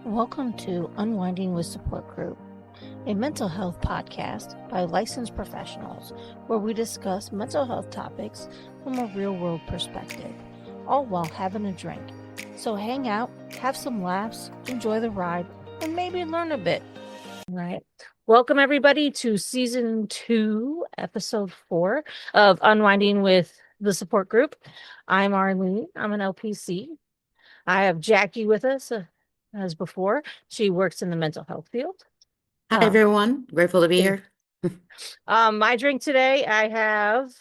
Welcome to Unwinding with Support Group, a mental health podcast by licensed professionals where we discuss mental health topics from a real world perspective, all while having a drink. So hang out, have some laughs, enjoy the ride, and maybe learn a bit. All right. Welcome everybody to season 2, episode 4 of Unwinding with the Support Group. I'm Arlene. I'm an LPC. I have Jackie with us as before. She works in the mental health field. Hi, everyone. Grateful to be here. My drink today, I have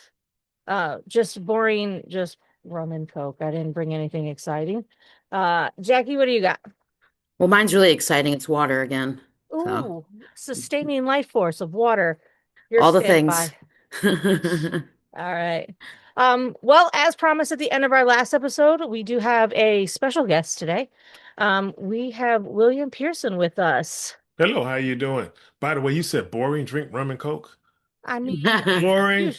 just rum and Coke. I didn't bring anything exciting. Jackie, what do you got? Well, mine's really exciting. It's water again. Ooh, sustaining life force of water. All the things. All right. Well, as promised at the end of our last episode, we do have a special guest today. We have William Pearson with us. Hello, how you doing? By the way, you said boring, drink rum and Coke? I mean, Boring?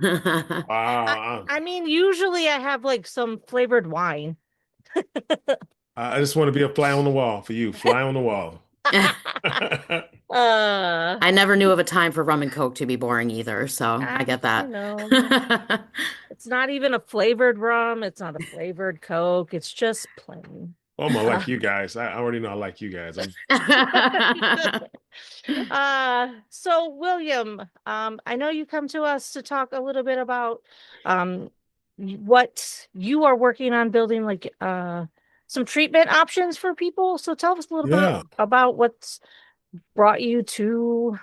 I mean, usually I have like some flavored wine. I just want to be a fly on the wall for you. Fly on the wall. I never knew of a time for rum and Coke to be boring either, so I get that. It's not even a flavored rum. It's not a flavored Coke. It's just plain. Oh, I like you guys. I already know I like you guys. So William, I know you come to us to talk a little bit about what you are working on building, like some treatment options for people. So tell us a little bit about what's brought you to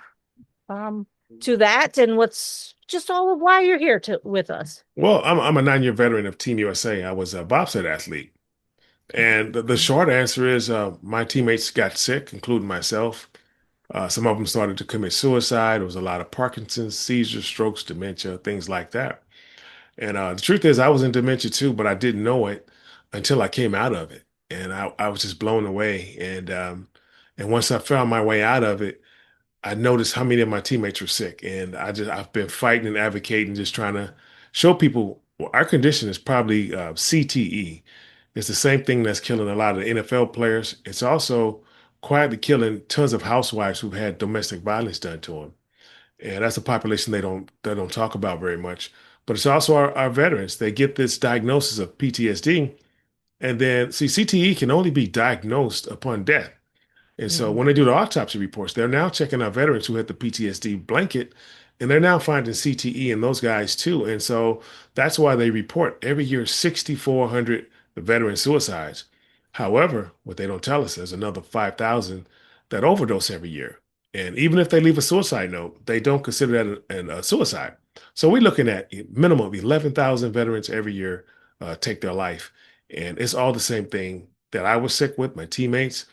that and what's just all of why you're here with us. Well, I'm a 9-year veteran of Team USA. I was a bobsled athlete. And the short answer is my teammates got sick, including myself. Some of them started to commit suicide. There was a lot of Parkinson's, seizures, strokes, dementia, things like that. And the truth is, I was in dementia too, but I didn't know it until I came out of it. And I was just blown away. And once I found my way out of it, I noticed how many of my teammates were sick. And I've been fighting and advocating, just trying to show people our condition is probably CTE. It's the same thing that's killing a lot of the NFL players. It's also quietly killing tons of housewives who've had domestic violence done to them. And that's a population they don't talk about very much. But it's also our veterans. They get this diagnosis of PTSD. And then, see, CTE can only be diagnosed upon death. And so when they do the autopsy reports, they're now checking out veterans who had the PTSD blanket, and they're now finding CTE in those guys too. And so that's why they report every year 6,400 veteran suicides. However, what they don't tell us is another 5,000 that overdose every year. And even if they leave a suicide note, they don't consider that a suicide. So we're looking at a minimum of 11,000 veterans every year take their life. And it's all the same thing that I was sick with, my teammates,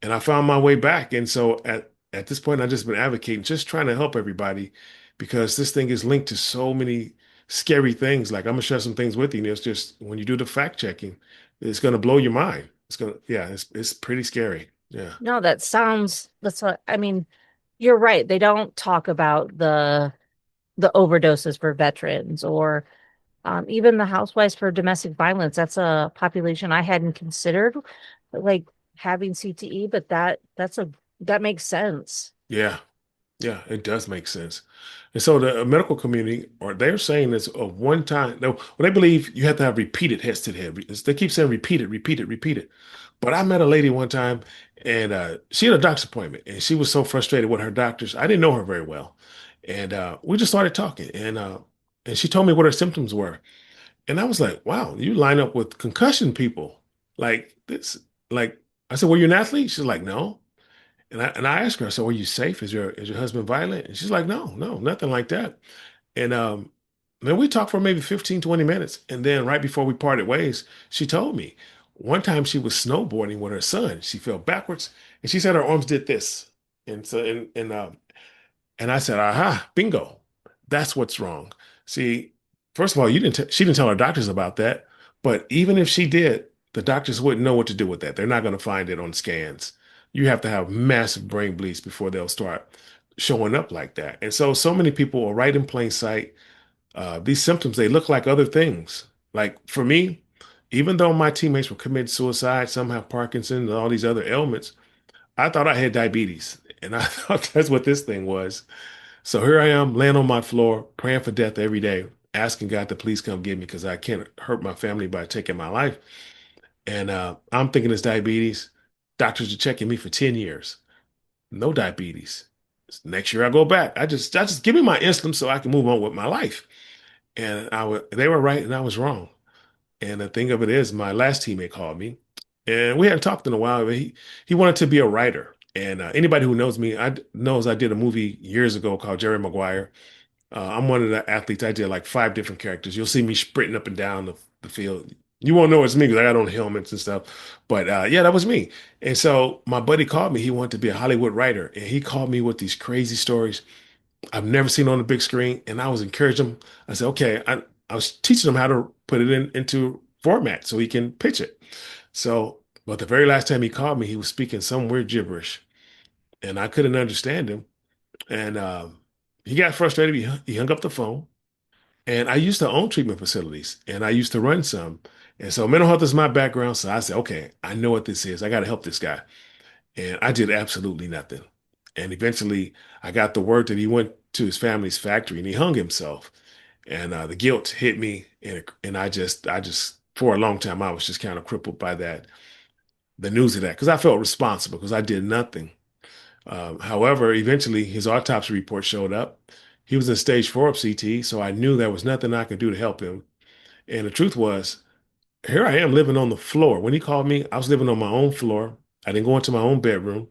and I found my way back. And so at this point, I've just been advocating, just trying to help everybody because this thing is linked to so many scary things. Like I'm gonna share some things with you. And it's just when you do the fact checking, it's gonna blow your mind. It's pretty scary. Yeah. No, that's what I mean. You're right. They don't talk about the overdoses for veterans or even the housewives for domestic violence. That's a population I hadn't considered, like having CTE, but that makes sense. Yeah. Yeah, it does make sense. And so the medical community, or they're saying it's a one time, no, well, they believe you have to have repeated heads to the head. They keep saying repeated, repeated, repeated. But I met a lady one time and she had a doctor's appointment and she was so frustrated with her doctors. I didn't know her very well. And we just started talking and she told me what her symptoms were. And I was like, wow, you line up with concussion people. Like this, like I said, were you an athlete? She's like, no. And I asked her, so are you safe? Is your husband violent? And she's like, no, no, nothing like that. And then we talked for maybe 15, 20 minutes. And then right before we parted ways, she told me one time she was snowboarding with her son. She fell backwards and she said her arms did this. And I said, aha, bingo. That's what's wrong. See, first of all, she didn't tell her doctors about that. But even if she did, the doctors wouldn't know what to do with that. They're not going to find it on scans. You have to have massive brain bleeds before they'll start showing up like that. And so many people are right in plain sight. These symptoms, they look like other things. Like for me, even though my teammates were committing suicide, some have Parkinson's and all these other ailments, I thought I had diabetes. And I thought that's what this thing was. So here I am laying on my floor, praying for death every day, asking God to please come get me because I can't hurt my family by taking my life. And I'm thinking it's diabetes. Doctors are checking me for 10 years. No diabetes. Next year I go back. I just give me my insulin so I can move on with my life. And they were right and I was wrong. And the thing of it is, my last teammate called me, and we hadn't talked in a while. But he wanted to be a writer. And anybody who knows me, knows I did a movie years ago called Jerry Maguire. I'm one of the athletes. I did like 5 different characters. You'll see me sprinting up and down the field. You won't know it's me because I got on helmets and stuff. But yeah, that was me. And so my buddy called me. He wanted to be a Hollywood writer, and he called me with these crazy stories I've never seen on the big screen. And I was encouraging him. I said, okay, I was teaching him how to put it into format so he can pitch it. So, but the very last time he called me, he was speaking some weird gibberish, and I couldn't understand him. And he got frustrated. He hung up the phone. And I used to own treatment facilities, and I used to run some. And so mental health is my background. So I said, okay, I know what this is. I got to help this guy. And I did absolutely nothing. And eventually I got the word that he went to his family's factory and he hung himself. And the guilt hit me. And I just, for a long time, I was just kind of crippled by that, the news of that, because I felt responsible because I did nothing. However, eventually his autopsy report showed up. He was in stage 4 of CT, so I knew there was nothing I could do to help him. And the truth was, here I am living on the floor. When he called me, I was living on my own floor. I didn't go into my own bedroom.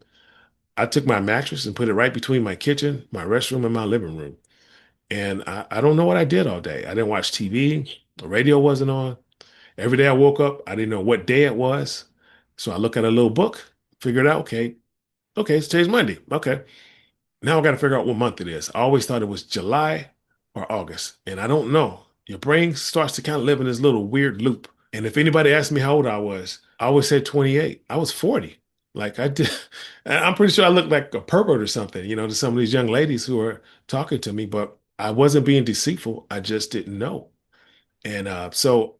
I took my mattress and put it right between my kitchen, my restroom, and my living room. And I don't know what I did all day. I didn't watch TV. The radio wasn't on. Every day I woke up, I didn't know what day it was. So I look at a little book, figured out, okay, it's today's Monday. Okay. Now I got to figure out what month it is. I always thought it was July or August, and I don't know. Your brain starts to kind of live in this little weird loop. And if anybody asked me how old I always said 28. I was 40. Like I did. I'm pretty sure I looked like a pervert or something, to some of these young ladies who are talking to me, but I wasn't being deceitful. I just didn't know. And so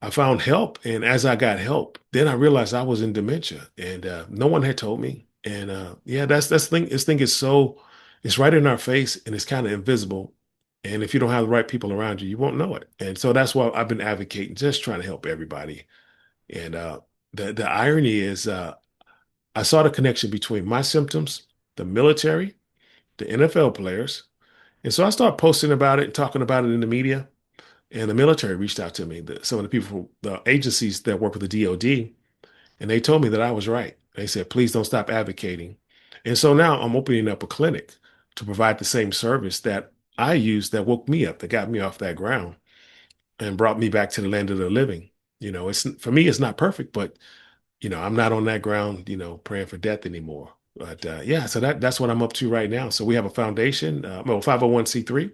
I found help, and as I got help, then I realized I was in dementia, and no one had told me. And yeah, that's the thing. This thing is it's right in our face, and it's kind of invisible. And if you don't have the right people around you, you won't know it. And so that's why I've been advocating, just trying to help everybody. And the irony is, I saw the connection between my symptoms, the military, the NFL players, and so I started posting about it and talking about it in the media. And the military reached out to me, some of the people from the agencies that work with the DOD, and they told me that I was right. They said, please don't stop advocating. And so now I'm opening up a clinic to provide the same service that I used that woke me up, that got me off that ground and brought me back to the land of the living. It's for me, it's not perfect, but I'm not on that ground, praying for death anymore. But yeah, so that's what I'm up to right now. So we have a foundation, well, 501(c)(3).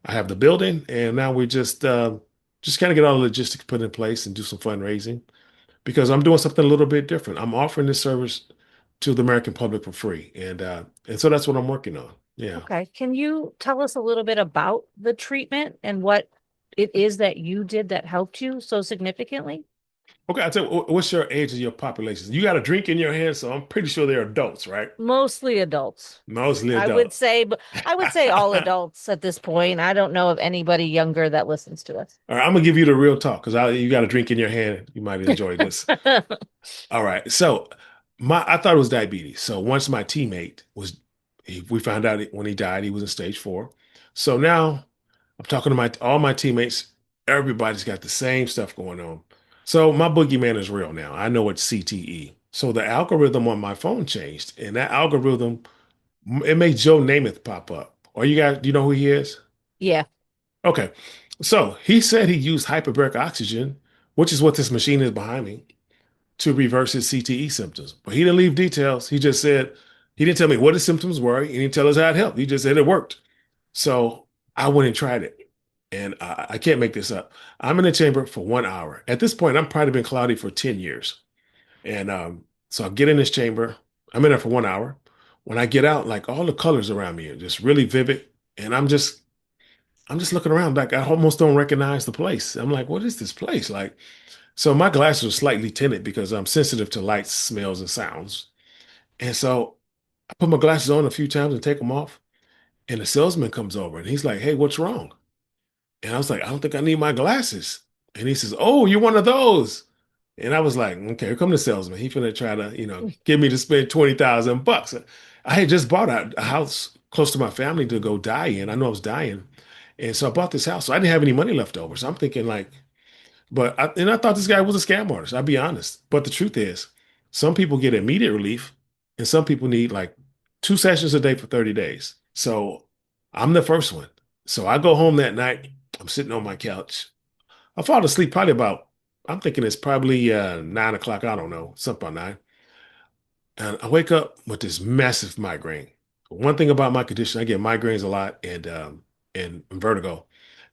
I have the building, and now we just kind of get all the logistics put in place and do some fundraising because I'm doing something a little bit different. I'm offering this service to the American public for free, and so that's what I'm working on. Yeah. Okay. Can you tell us a little bit about the treatment and what it is that you did that helped you so significantly? Okay, I tell you, what's your age of your population? You got a drink in your hand, so I'm pretty sure they're adults, right? Mostly adults. Mostly I would adults. say, but I would say all adults at this point. I don't know of anybody younger that listens to us. All right, I'm gonna give you the real talk because you got a drink in your hand. You might enjoy this. All right, so I thought it was diabetes. So once my teammate we found out when he died, he was in stage 4. So now I'm talking to my all my teammates. Everybody's got the same stuff going on. So my boogeyman is real now. I know it's CTE. So the algorithm on my phone changed, and that algorithm it made Joe Namath pop up. Or you guys, do you know who he is? Yeah. Okay. So he said he used hyperbaric oxygen, which is what this machine is behind me, to reverse his CTE symptoms. But he didn't leave details. He just said, he didn't tell me what his symptoms were. He didn't tell us how it helped. He just said it worked. So I went and tried it. And I can't make this up. I'm in the chamber for 1 hour. At this point, I'm probably been cloudy for 10 years. And so I get in this chamber. I'm in there for 1 hour. When I get out, like all the colors around me are just really vivid. And I'm just looking around like I almost don't recognize the place. I'm like, what is this place? Like, So my glasses were slightly tinted because I'm sensitive to lights, smells, and sounds. And so I put my glasses on a few times and take them off. And the salesman comes over and he's like, "Hey, what's wrong?" And I was like, "I don't think I need my glasses." And he says, "Oh, you're one of those." And I was like, "Okay, here come the salesman. He finna try to, get me to spend 20,000 bucks." I had just bought a house close to my family to go die in. I know I was dying. And so I bought this house. So I didn't have any money left over. So I'm thinking like, and I thought this guy was a scam artist, I'll be honest. But the truth is, some people get immediate relief and some people need like 2 sessions a day for 30 days. So I'm the first one. So I go home that night. I'm sitting on my couch. I fall asleep probably about, I'm thinking it's probably 9 o'clock. I don't know, something about nine. And I wake up with this massive migraine. One thing about my condition, I get migraines a lot and vertigo.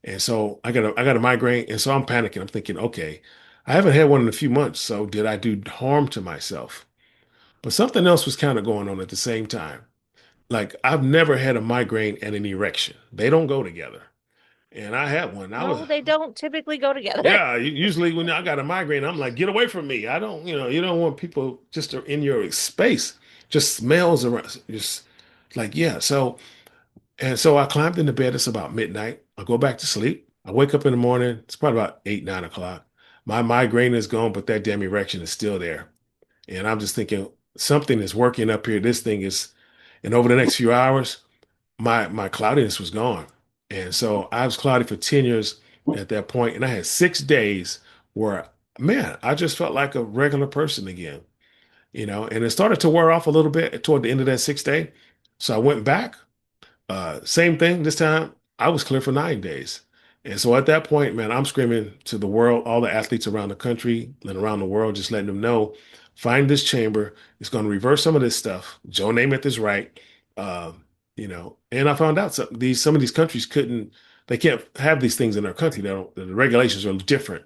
And so I got a migraine, and so I'm panicking. I'm thinking, okay, I haven't had one in a few months, so did I do harm to myself? But something else was kind of going on at the same time. Like I've never had a migraine and an erection. They don't go together. And I had one. I was No, they don't typically go together. Yeah, usually when I got a migraine, I'm like, get away from me. I don't, you don't want people just in your space, just smells around, just like, yeah. So I climbed into bed. It's about midnight. I go back to sleep. I wake up in the morning. It's probably about 8, 9 o'clock. My migraine is gone, but that damn erection is still there. And I'm just thinking something is working up here. This thing is, and over the next few hours, my cloudiness was gone. And so I was cloudy for 10 years at that point, and I had 6 days where, man, I just felt like a regular person again, and it started to wear off a little bit toward the end of that 6 day. So I went back, same thing. This time I was clear for 9 days. And so at that point, man, I'm screaming to the world, all the athletes around the country and around the world, just letting them know, find this chamber. It's going to reverse some of this stuff. Joe Namath is right. And I found out some of these countries they can't have these things in their country. They don't, the regulations are different.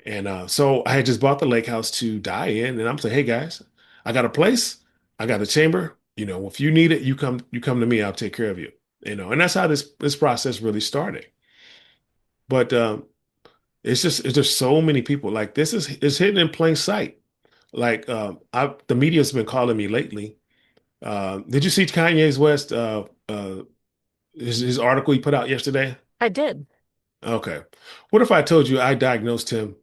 And so I had just bought the lake house to die in, and I'm saying, hey guys, I got a place, I got a chamber. If you need it, you come to me. I'll take care of you. And that's how this process really started. But it's just so many people. Like this is hidden in plain sight. Like the media's been calling me lately. Did you see Kanye's West his article he put out yesterday? I did. Okay. What if I told you I diagnosed him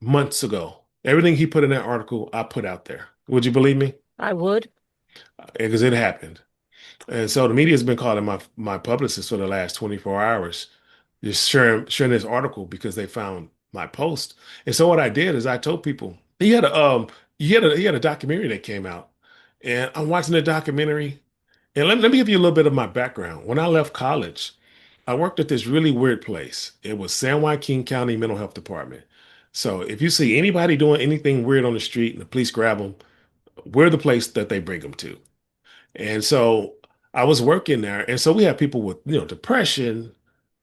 months ago? Everything he put in that article, I put out there. Would you believe me? I would. Because it happened. And so the media has been calling my publicist for the last 24 hours, just sharing this article because they found my post. And so what I did is I told people he had a documentary that came out, and I'm watching the documentary. And let me give you a little bit of my background. When I left college, I worked at this really weird place. It was San Joaquin County Mental Health Department. So if you see anybody doing anything weird on the street and the police grab them, we're the place that they bring them to. And so I was working there. And so we had people with, depression,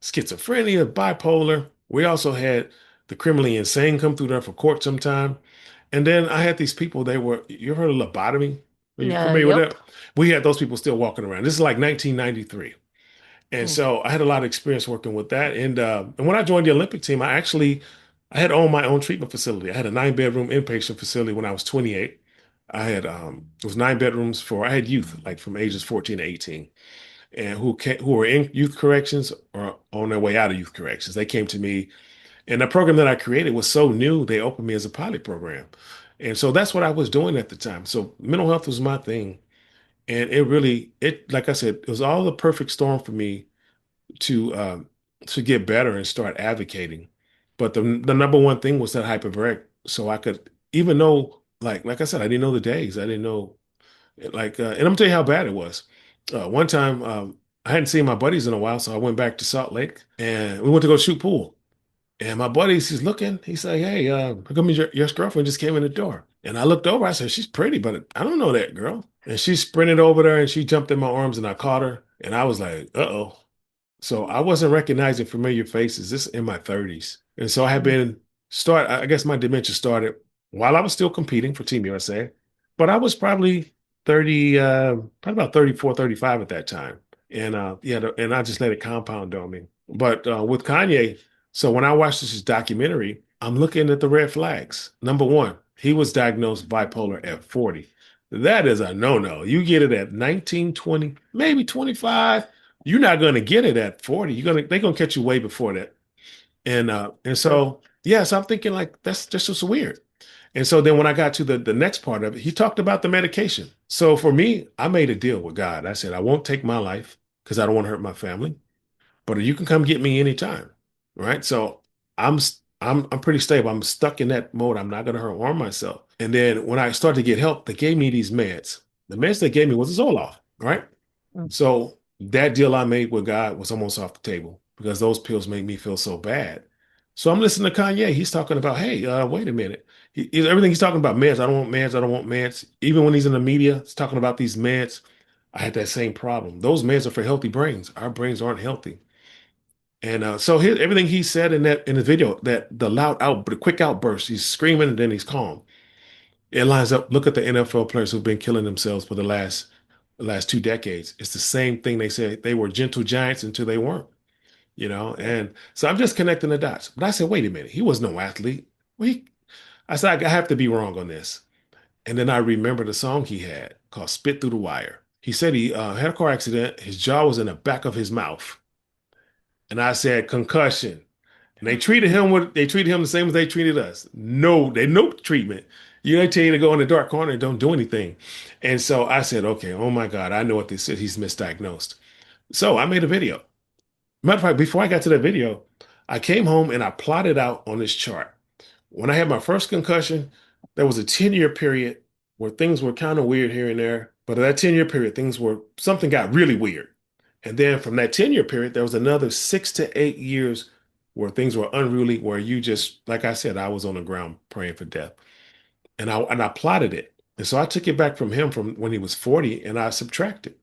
schizophrenia, bipolar. We also had the criminally insane come through there for court sometime. And then I had these people, you ever heard of lobotomy? Are you familiar with Yep. that? We had those people still walking around. This is like 1993. And Hmm. so I had a lot of experience working with that. And when I joined the Olympic team, I had owned my own treatment facility. I had a 9 bedroom inpatient facility when I was 28. It was 9 bedrooms I had youth like from ages 14 to 18 and who were in youth corrections or on their way out of youth corrections. They came to me, and the program that I created was so new, they opened me as a pilot program. And so that's what I was doing at the time. So mental health was my thing. And like I said, it was all the perfect storm for me to um, to get better and start advocating. But the number one thing was that hyperbaric, so I could, even though like I said, I didn't know the days, I didn't know and I'm gonna tell you how bad it was. One time, I hadn't seen my buddies in a while, so I went back to Salt Lake and we went to go shoot pool. And my buddies, he's looking, he's like, "Hey, how come your girlfriend just came in the door?" And I looked over, I said, "She's pretty, but I don't know that girl." And she sprinted over there and she jumped in my arms and I caught her. And I was like, uh-oh. So I wasn't recognizing familiar faces. This in my 30s. And so I had I guess my dementia started while I was still competing for Team USA, but I was probably 30, probably about 34, 35 at that time. And yeah, and I just let it compound on me. But with Kanye, so when I watched this documentary, I'm looking at the red flags. Number one, he was diagnosed bipolar at 40. That is a no-no. You get it at 19, 20, maybe 25. You're not going to get it at 40. They're going to catch you way before that. And so yes, I'm thinking like that's just weird. And so then when I got to the next part of it, he talked about the medication. So for me, I made a deal with God. I said, I won't take my life because I don't want to hurt my family, but you can come get me anytime. Right. So I'm pretty stable. I'm stuck in that mode. I'm not gonna hurt harm myself. And then when I started to get help, they gave me these meds. The meds they gave me was a Zoloft, right? Mm. So that deal I made with God was almost off the table because those pills made me feel so bad. So I'm listening to Kanye. He's talking about, hey, wait a minute. Everything he's talking about meds. I don't want meds. I don't want meds. Even when he's in the media, he's talking about these meds. I had that same problem. Those meds are for healthy brains. Our brains aren't healthy. And so everything he said in the video, that the quick outburst, he's screaming and then he's calm. It lines up. Look at the NFL players who've been killing themselves for the last 2 decades. It's the same thing. They said they were gentle giants until they weren't, And so I'm just connecting the dots. But I said, wait a minute, he was no athlete. I said, I have to be wrong on this. And then I remembered a song he had called "Spit Through the Wire." He said he had a car accident. His jaw was in the back of his mouth, and I said concussion. And they treated him the same as they treated us. No treatment. They tell you to go in the dark corner and don't do anything. And so I said, okay, oh my God, I know what this is. He's misdiagnosed. So I made a video. Matter of fact, before I got to that video, I came home and I plotted out on this chart. When I had my first concussion, there was a 10-year period where things were kind of weird here and there. But in that 10-year period, something got really weird. And then from that 10-year period, there was another 6 to 8 years where things were unruly, where you just, like I said, I was on the ground praying for death. And I plotted it. And so I took it back from him from when he was 40 and I subtracted.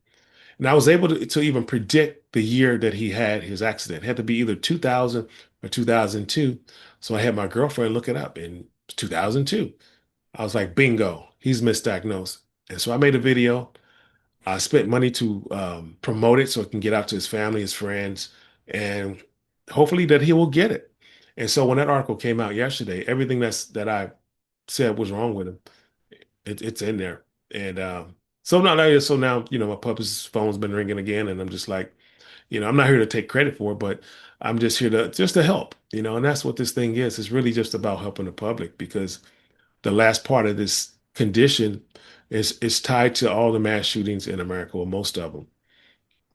And I was able to even predict the year that he had his accident. It had to be either 2000 or 2002. So I had my girlfriend look it up in 2002. I was like, bingo, he's misdiagnosed. And so I made a video. I spent money to promote it so it can get out to his family, his friends, and hopefully that he will get it. And so when that article came out yesterday, everything that I said was wrong with him, it's in there. And so now my puppy's phone's been ringing again, and I'm just like, I'm not here to take credit for it, but I'm just here to help, and that's what this thing is. It's really just about helping the public because the last part of this condition is tied to all the mass shootings in America, or most of them.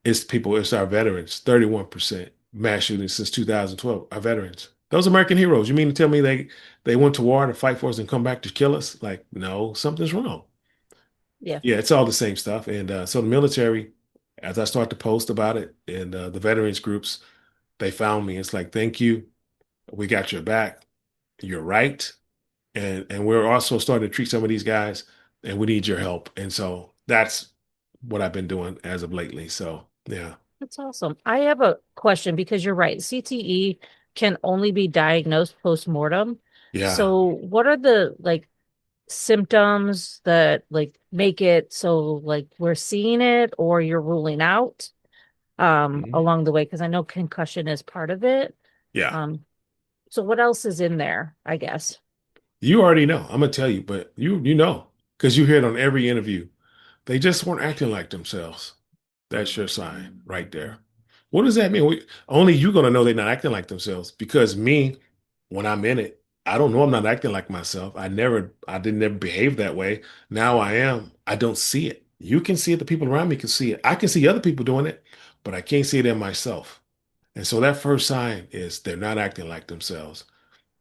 It's our veterans. 31% mass shootings since 2012 are veterans. Those American heroes. You mean to tell me they went to war to fight for us and come back to kill us? Like, no, something's wrong. Yeah. Yeah, it's all the same stuff. And so the military, as I start to post about it, and the veterans groups, they found me. It's like, thank you. We got your back. You're right. And we're also starting to treat some of these guys, and we need your help. And so that's what I've been doing as of lately. So yeah. That's awesome. I have a question because you're right. CTE can only be diagnosed post-mortem. Yeah. So what are the symptoms that make it so we're seeing it or you're ruling out Mhm. along the way? Because I know concussion is part of it. Yeah. So what else is in there, I guess? You already know. I'm gonna tell you, but you know, because you hear it on every interview. They just weren't acting like themselves. That's your sign right there. What does that mean? Only you're gonna know they're not acting like themselves because me, when I'm in it, I don't know I'm not acting like myself. I didn't ever behave that way. Now I am. I don't see it. You can see it. The people around me can see it. I can see other people doing it, but I can't see it in myself. And so that first sign is they're not acting like themselves.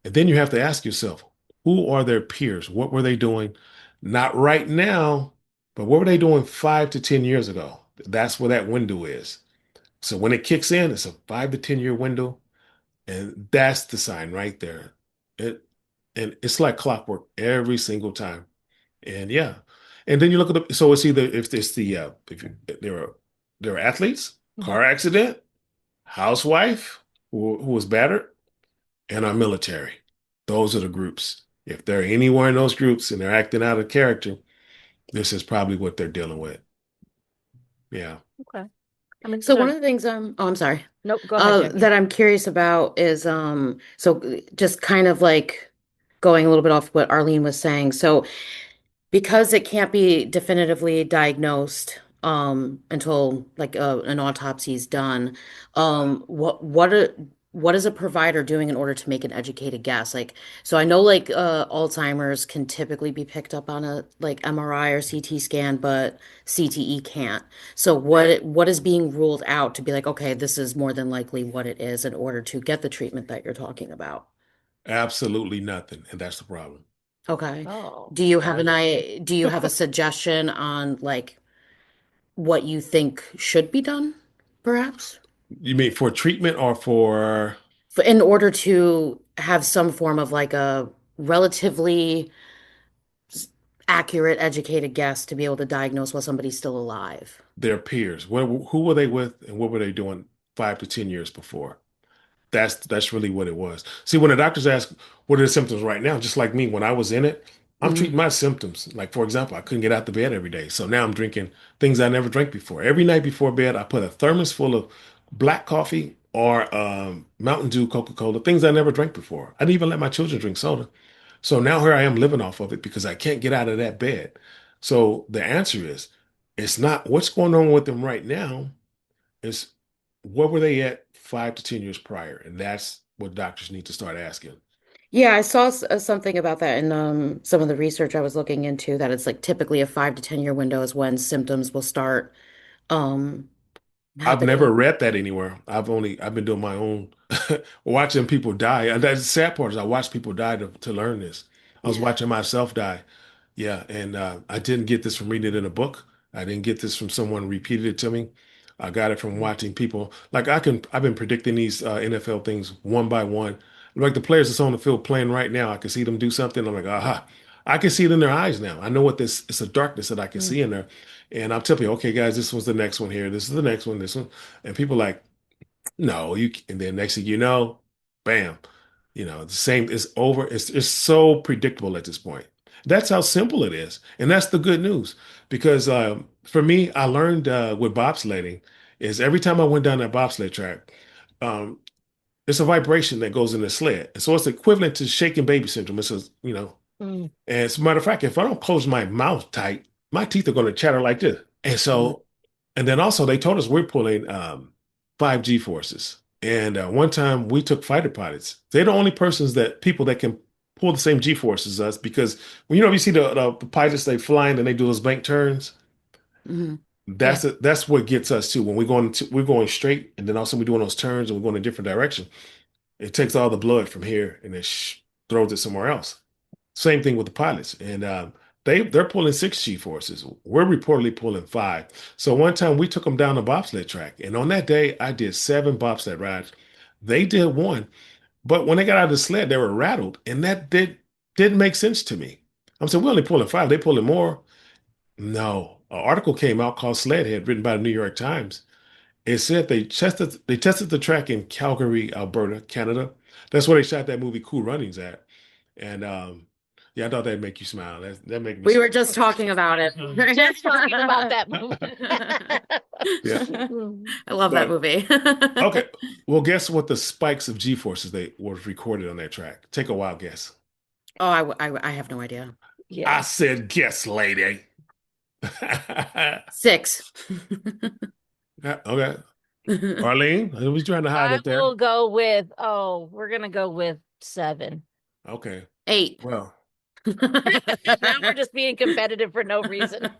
And then you have to ask yourself, who are their peers? What were they doing? Not right now, but what were they doing 5 to 10 years ago? That's where that window is. So when it kicks in, it's a 5 to 10 year window. And that's the sign right there. It and it's like clockwork every single time. And yeah. And then you look at so it's either if it's if there are athletes, Mhm. car accident, housewife who was battered, and our military. Those are the groups. If they're anywhere in those groups and they're acting out of character, this is probably what they're dealing with. Yeah. Okay. I mean, So those one are, of the things oh, I'm sorry. nope, go ahead, Jackie. That I'm curious about is so just kind of like going a little bit off what Arlene was saying. So because it can't be definitively diagnosed until like an autopsy is done, what is a provider doing in order to make an educated guess? Like, so I know like Alzheimer's can typically be picked up on a like MRI or CT scan, but CTE can't. So what is being ruled out to be like, okay, this is more than likely what it is in order to get the treatment that you're talking about? Absolutely nothing, and that's the problem. Okay. Oh, Do you have a suggestion on like what you think should be done, perhaps? You mean for treatment or for? In order to have some form of like a relatively s- accurate, educated guess to be able to diagnose while somebody's still alive. Their peers? Who were they with, and what were they doing 5 to 10 years before? That's really what it was. See, when the doctors ask what are the symptoms right now, just like me, when I was in it, I'm Hmm. treating my symptoms. Like for example, I couldn't get out the bed every day, so now I'm drinking things I never drank before. Every night before bed, I put a thermos full of black coffee or Mountain Dew, Coca-Cola, things I never drank before. I didn't even let my children drink soda. So now here I am living off of it because I can't get out of that bed. So the answer is, it's not what's going on with them right now. It's what were they at 5 to 10 years prior? And that's what doctors need to start asking. Yeah, I saw something about that in some of the research I was looking into that it's like typically a 5 to 10 year window is when symptoms will start um I've never happening. read that anywhere. I've been doing my own watching people die. And that's the sad part is I watched people die to learn this. I was Yeah. watching myself die. Yeah, and I didn't get this from reading it in a book. I didn't get this from someone repeated it to me. I got it from watching people. Like I've been predicting these NFL things one by one. Like the players that's on the field playing right now, I can see them do something. I'm like, aha, I can see it in their eyes now. I know what this. It's a darkness that I can mm, see in there, and I'm telling you, okay, guys, this was the next one here. This is the next one. This one, and people like, no, you. And then next thing you know, bam, the same is over. It's so predictable at this point. That's how simple it is, and that's the good news. Because for me, I learned with bobsledding is every time I went down that bobsled track, um, it's a vibration that goes in the sled, and so it's equivalent to shaking baby syndrome. It's mm, and as a matter of fact, if I don't close my mouth tight, my teeth are going to chatter like this. And Mhm. so, and then also they told us we're pulling 5G forces. And one time we took fighter pilots. They're the only people that can pull the same G forces as us because when you see the pilots they flying and they do those bank turns. Mhm. yeah. That's what gets us too. When we're going straight, and then also we're doing those turns and we're going in a different direction. It takes all the blood from here and it throws it somewhere else. Same thing with the pilots, and they're pulling 6G forces. We're reportedly pulling five. So one time we took them down the bobsled track, and on that day I did 7 bobsled rides. They did one, but when they got out of the sled, they were rattled, and that didn't make sense to me. I'm saying we're only pulling five. They pulling more. No, an article came out called Sledhead, written by the New York Times. It said they tested the track in Calgary, Alberta, Canada. That's where they shot that movie Cool Runnings at. And yeah, I thought that'd make you smile. That make me We were smile. just talking about it. Just talking about that movie. Yeah. Mm. I love that But movie. okay. Well, guess what the spikes of G forces they was recorded on that track? Take a wild guess. Oh, I have no idea. I Yeah. said guess, lady. Six. Okay. Arlene, I was trying to hide I it there. will go with, we're gonna go with 7. Okay. Eight. Well, Now we're just being competitive for no reason.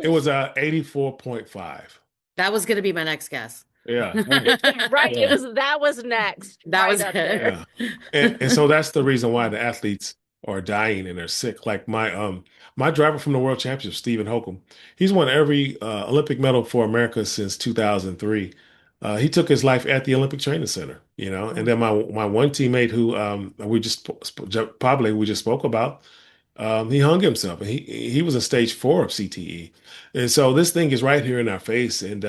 it was 84.5. That was gonna be my next guess. Yeah. Right. Yeah. That was next, That right was up there. Yeah. good. And so that's the reason why the athletes are dying and they're sick. Like my driver from the World Championship, Stephen Holcomb, he's won every Olympic medal for America since 2003. He took his life at the Olympic Training Center, and Mm. then my one teammate who we just spoke about, he hung himself and he was in stage 4 of CTE. And so this thing is right here in our face. And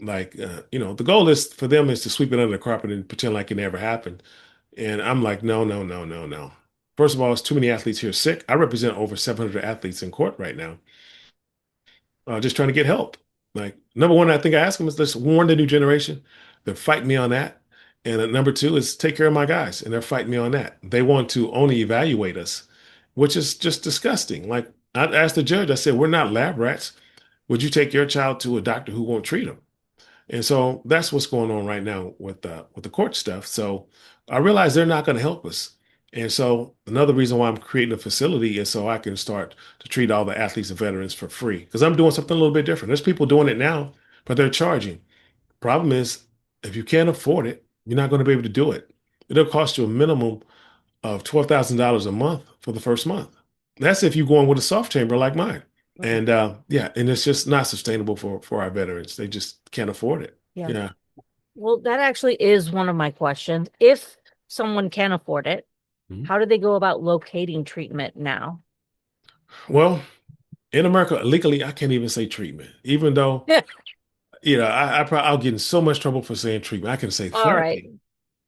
the goal is for them is to sweep it under the carpet and pretend like it never happened. And I'm like, no, no, no, no, no. First of all, it's too many athletes here sick. I represent over 700 athletes in court right now, just trying to get help. Like, number one, I think I asked them is let's warn the new generation. They're fighting me on that. And number two is take care of my guys. And they're fighting me on that. They want to only evaluate us, which is just disgusting. Like, I asked the judge, I said, we're not lab rats. Would you take your child to a doctor who won't treat them? And so that's what's going on right now with the court stuff. So I realize they're not going to help us. And so another reason why I'm creating a facility is so I can start to treat all the athletes and veterans for free. Because I'm doing something a little bit different. There's people doing it now, but they're charging. Problem is, if you can't afford it, you're not going to be able to do it. It'll cost you a minimum of $12,000 a month for the first month. That's if you're going with a soft chamber like mine. Mm. And yeah, and it's just not sustainable for our veterans. They just can't afford it. Yeah. Yeah. Well, that actually is one of my questions. If someone can afford it, Mhm. how do they go about locating treatment now? Well, in America, legally, I can't even say treatment, even though, I'll get in so much trouble for saying treatment. I can say All right. therapy.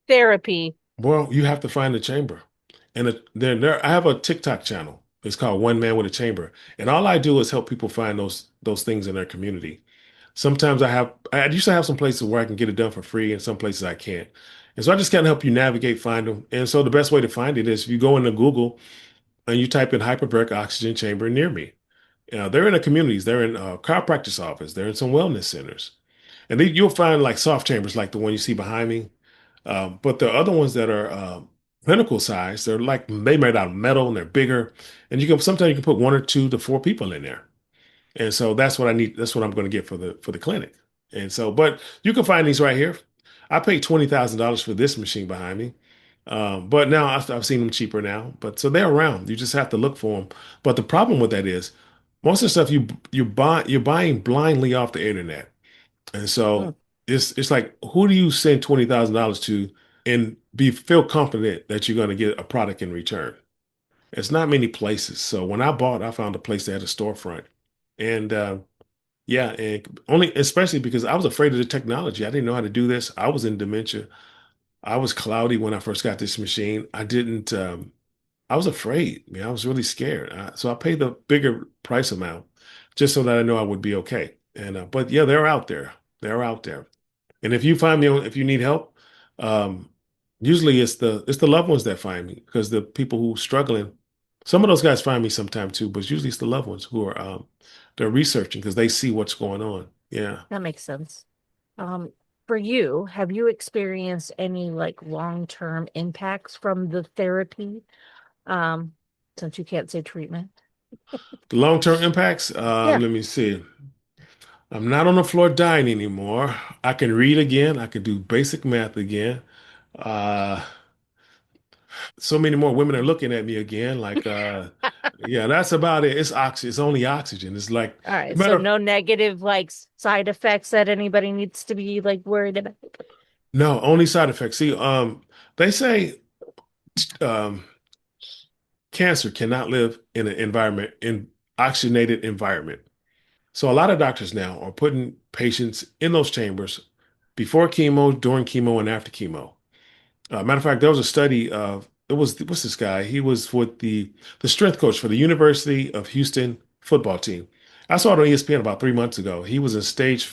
Therapy. Well, you have to find the chamber. And I have a TikTok channel. It's called One Man with a Chamber. And all I do is help people find those things in their community. Sometimes I used to have some places where I can get it done for free and some places I can't. And so I just kind of help you navigate, find them. And so the best way to find it is if you go into Google and you type in hyperbaric oxygen chamber near me. They're in the communities. They're in chiropractic office. They're in some wellness centers. And you'll find like soft chambers like the one you see behind me. But the other ones that are clinical size, they made out of metal and they're bigger. And sometimes you can put 1 or 2 to 4 people in there. And so that's what I need. That's what I'm going to get for the clinic. And so, but you can find these right here. I paid $20,000 for this machine behind me. But now I've seen them cheaper now. But so they're around. You just have to look for them. But the problem with that is most of the stuff you're buying blindly off the internet. And Mm. so it's like who do you send $20,000 to and feel confident that you're going to get a product in return? It's not many places. So when I found a place that had a storefront. And yeah, and only especially because I was afraid of the technology. I didn't know how to do this. I was in dementia. I was cloudy when I first got this machine. I was afraid. I was really scared. So I paid the bigger price amount just so that I know I would be okay. And but yeah, they're out there. They're out there. And if you need help, um, usually it's the loved ones that find me because the people who struggling, some of those guys find me sometime too, but usually it's the loved ones who are they're researching because they see what's going on. Yeah. That makes sense. Um, for you, have you experienced any like long-term impacts from the therapy? Um, since you can't say treatment. The long-term impacts, Yeah. let me see. I'm not on the floor dying anymore. I can read again. I can do basic math again. Uh, so many more women are looking at me again. Like, yeah, that's about it. It's oxygen. It's only oxygen. It's like, All right. So matter. no negative like side effects that anybody needs to be like worried about. No, only side effects. See, they say um, cancer cannot live in an environment in oxygenated environment. So a lot of doctors now are putting patients in those chambers before chemo, during chemo, and after chemo. Matter of fact, there was a study of it was what's this guy? He was with the strength coach for the University of Houston football team. I saw it on ESPN about 3 months ago. He was in stage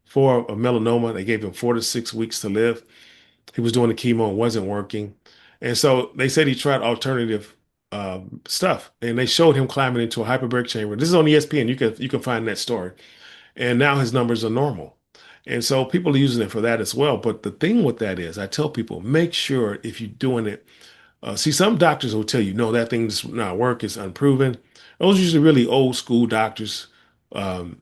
4 of melanoma. They gave him 4 to 6 weeks to live. He was doing the chemo and wasn't working, and so they said he tried alternative stuff, and they showed him climbing into a hyperbaric chamber. This is on ESPN. You can find that story, and now his numbers are normal. And so people are using it for that as well. But the thing with that is, I tell people, make sure if you're doing it, see, some doctors will tell you, no, that thing's not work, it's unproven. Those are usually really old school doctors. Um,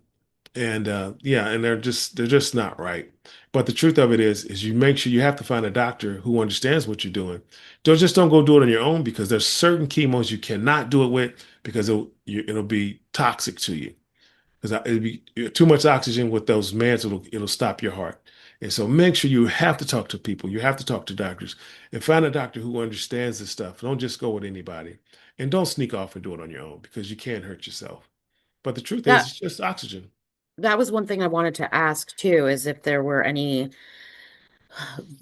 and yeah, and they're just not right. But the truth of it is you make sure you have to find a doctor who understands what you're doing. Don't go do it on your own because there's certain chemos you cannot do it with because it'll be toxic to you because it'll be too much oxygen with those meds. It'll stop your heart. And so make sure you have to talk to people. You have to talk to doctors and find a doctor who understands this stuff. Don't just go with anybody and don't sneak off and do it on your own because you can hurt yourself. But the truth is, That it's just oxygen. that was one thing I wanted to ask too, is if there were any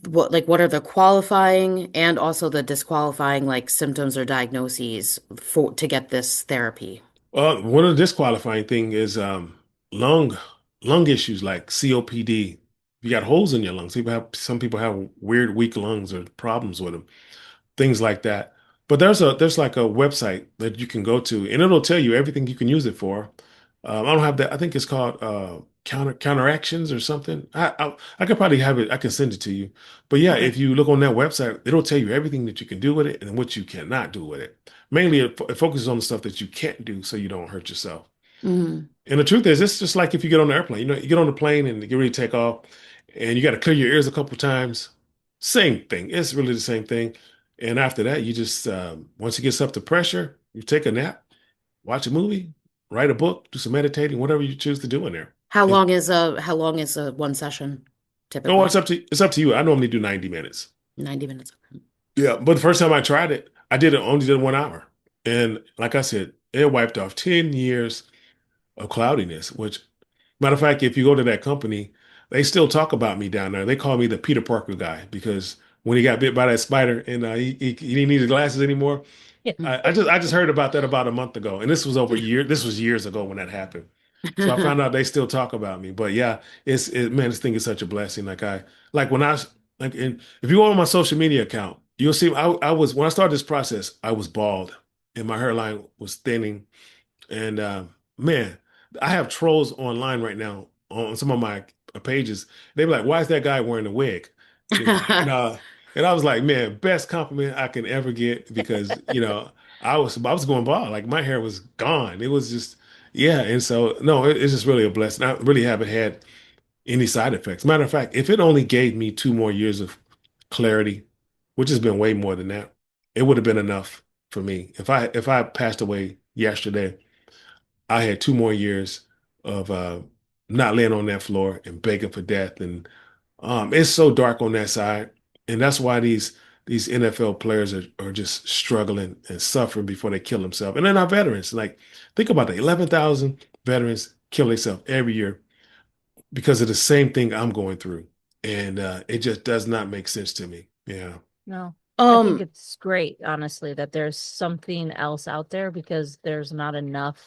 what are the qualifying and also the disqualifying like symptoms or diagnoses for to get this therapy? One of the disqualifying thing is lung lung issues like COPD. You got holes in your lungs. Some people have weird weak lungs or problems with them, things like that. But there's like a website that you can go to, and it'll tell you everything you can use it for. I don't have that. I think it's called counteractions or something. I could probably have it. I can send it to you. But yeah, Okay. if you look on that website, it'll tell you everything that you can do with it and what you cannot do with it. Mainly, it focuses on the stuff that you can't do, so you don't hurt yourself. Hmm. And the truth is, it's just like if you get on the airplane. You know, you get on the plane and you get ready to take off, and you got to clear your ears a couple times. Same thing. It's really the same thing. And after that, you just once it gets up to pressure, you take a nap, watch a movie, write a book, do some meditating, whatever you choose to do in there. It, How long is a one session no, typically? it's up to you. I normally do 90 minutes. 90 minutes. Yeah, but the first time I tried it, I did it only did 1 hour, and like I said, it wiped off 10 years of cloudiness. Which, matter of fact, if you go to that company, they still talk about me down there. They call me the Peter Parker guy because when he got bit by that spider and he didn't need his glasses anymore. Yeah. I just heard about that about a month ago, and this was over a year. This was years ago when that happened. So I found out they still talk about me. But yeah, man, this thing is such a blessing. Like when I like, and if you go on my social media account, you'll see I was when I started this process, I was bald and my hairline was thinning, and man, I have trolls online right now on some of my pages. They be like, "Why is that guy wearing a wig?" You know, and I was like, "Man, best compliment I can ever get because I was going bald. Like my hair was gone. It was just yeah." And so no, it's just really a blessing. I really haven't had any side effects. Matter of fact, if it only gave me 2 more years of clarity, which has been way more than that, it would have been enough for me. If I passed away yesterday. I had 2 more years of not laying on that floor and begging for death. And it's so dark on that side. And that's why these NFL players are just struggling and suffering before they kill themselves. And then our veterans, like, think about that 11,000 veterans kill themselves every year because of the same thing I'm going through. And it just does not make sense to me. Yeah. No, I think Um, it's great, honestly, that there's something else out there because there's not enough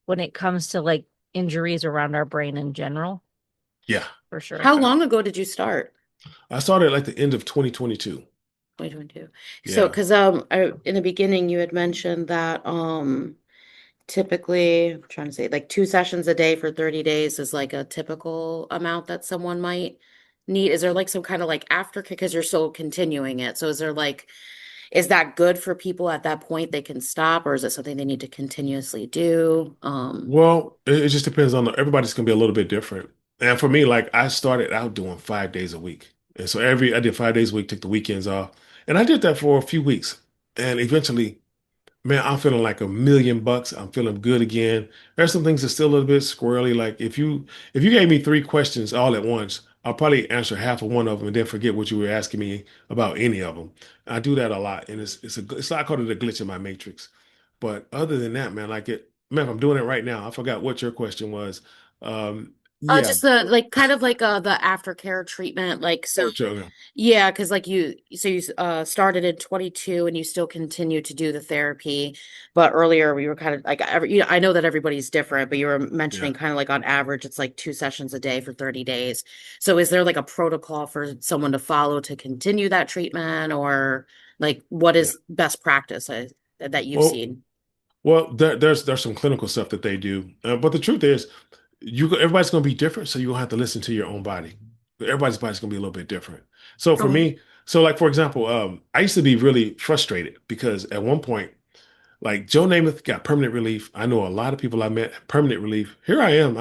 when it comes to like injuries around our brain in general, Yeah. for sure. how long ago did you start? I started like the end of 2022. 2022. So, Yeah. because in the beginning you had mentioned that typically, I'm trying to say like 2 sessions a day for 30 days is like a typical amount that someone might need. Is there like some kind of like aftercare because you're still continuing it? So is that good for people at that point? They can stop, or is it something they need to continuously do? Well, it just depends on everybody's gonna be a little bit different. And for me, like I started out doing 5 days a week. And so I did 5 days a week, took the weekends off. And I did that for a few weeks. And eventually, man, I'm feeling like $1 million. I'm feeling good again. There's some things that's still a little bit squirrely. Like if you gave me three questions all at once, I'll probably answer half of one of them and then forget what you were asking me about any of them. I do that a lot, and it's I call it a glitch in my matrix. But other than that, man, man, if I'm doing it right now. I forgot what your question was. Yeah, Just the like kind of like the aftercare treatment, like so. sure. Yeah, because like you started in 22 and you still continue to do the therapy, but earlier we were kind of like I know that everybody's different, but you were Yeah. mentioning kind of like on average it's like 2 sessions a day for 30 days. So is there like a protocol for someone to follow to continue that treatment, or like what Yeah. is best practice that you've Well, seen? there's some clinical stuff that they do, but the truth is, everybody's going to be different, so you're going to have to listen to your own body. Everybody's body's going to be a little bit different. So for Okay. me, so like for example, I used to be really frustrated because at one point, like Joe Namath got permanent relief. I know a lot of people I met permanent relief. Here I am. If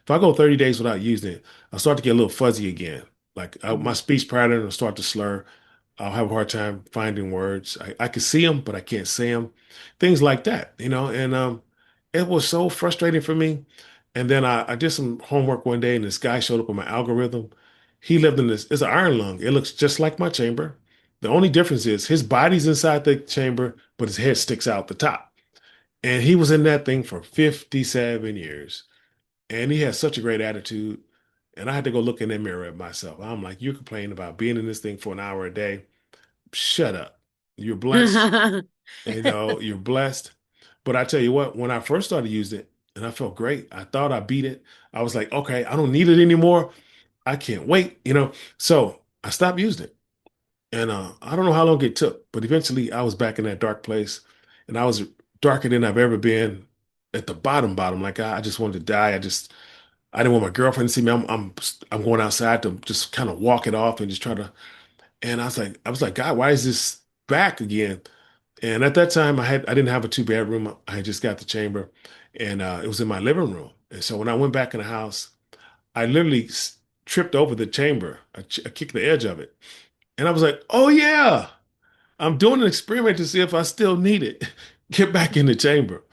I go 30 days without using it, I start to get a little fuzzy again. Like my Mhm. speech pattern will start to slur. I'll have a hard time finding words. I can see them, but I can't say them. Things like that. And it was so frustrating for me. And then I did some homework one day, and this guy showed up on my algorithm. He lived in this. It's an iron lung. It looks just like my chamber. The only difference is his body's inside the chamber, but his head sticks out the top. And he was in that thing for 57 years. And he had such a great attitude. And I had to go look in the mirror at myself. I'm like, you're complaining about being in this thing for an hour a day. Shut up. You're blessed. You're blessed. But I tell you what, when I first started using it, and I felt great. I thought I beat it. I was like, okay, I don't need it anymore. I can't wait, you know. So I stopped using it. And I don't know how long it took, but eventually I was back in that dark place, and I was darker than I've ever been at the bottom. Like I just wanted to die. I didn't want my girlfriend to see me. I'm going outside to just kind of walk it off and just try to. And I was like, God, why is this back again? And at that time, I didn't have a two-bedroom. I had just got the chamber, and it was in my living room. And so when I went back in the house, I literally tripped over the chamber. I kicked the edge of it, and I was like, oh yeah. I'm doing an experiment to see if I still need it. Get back in the chamber.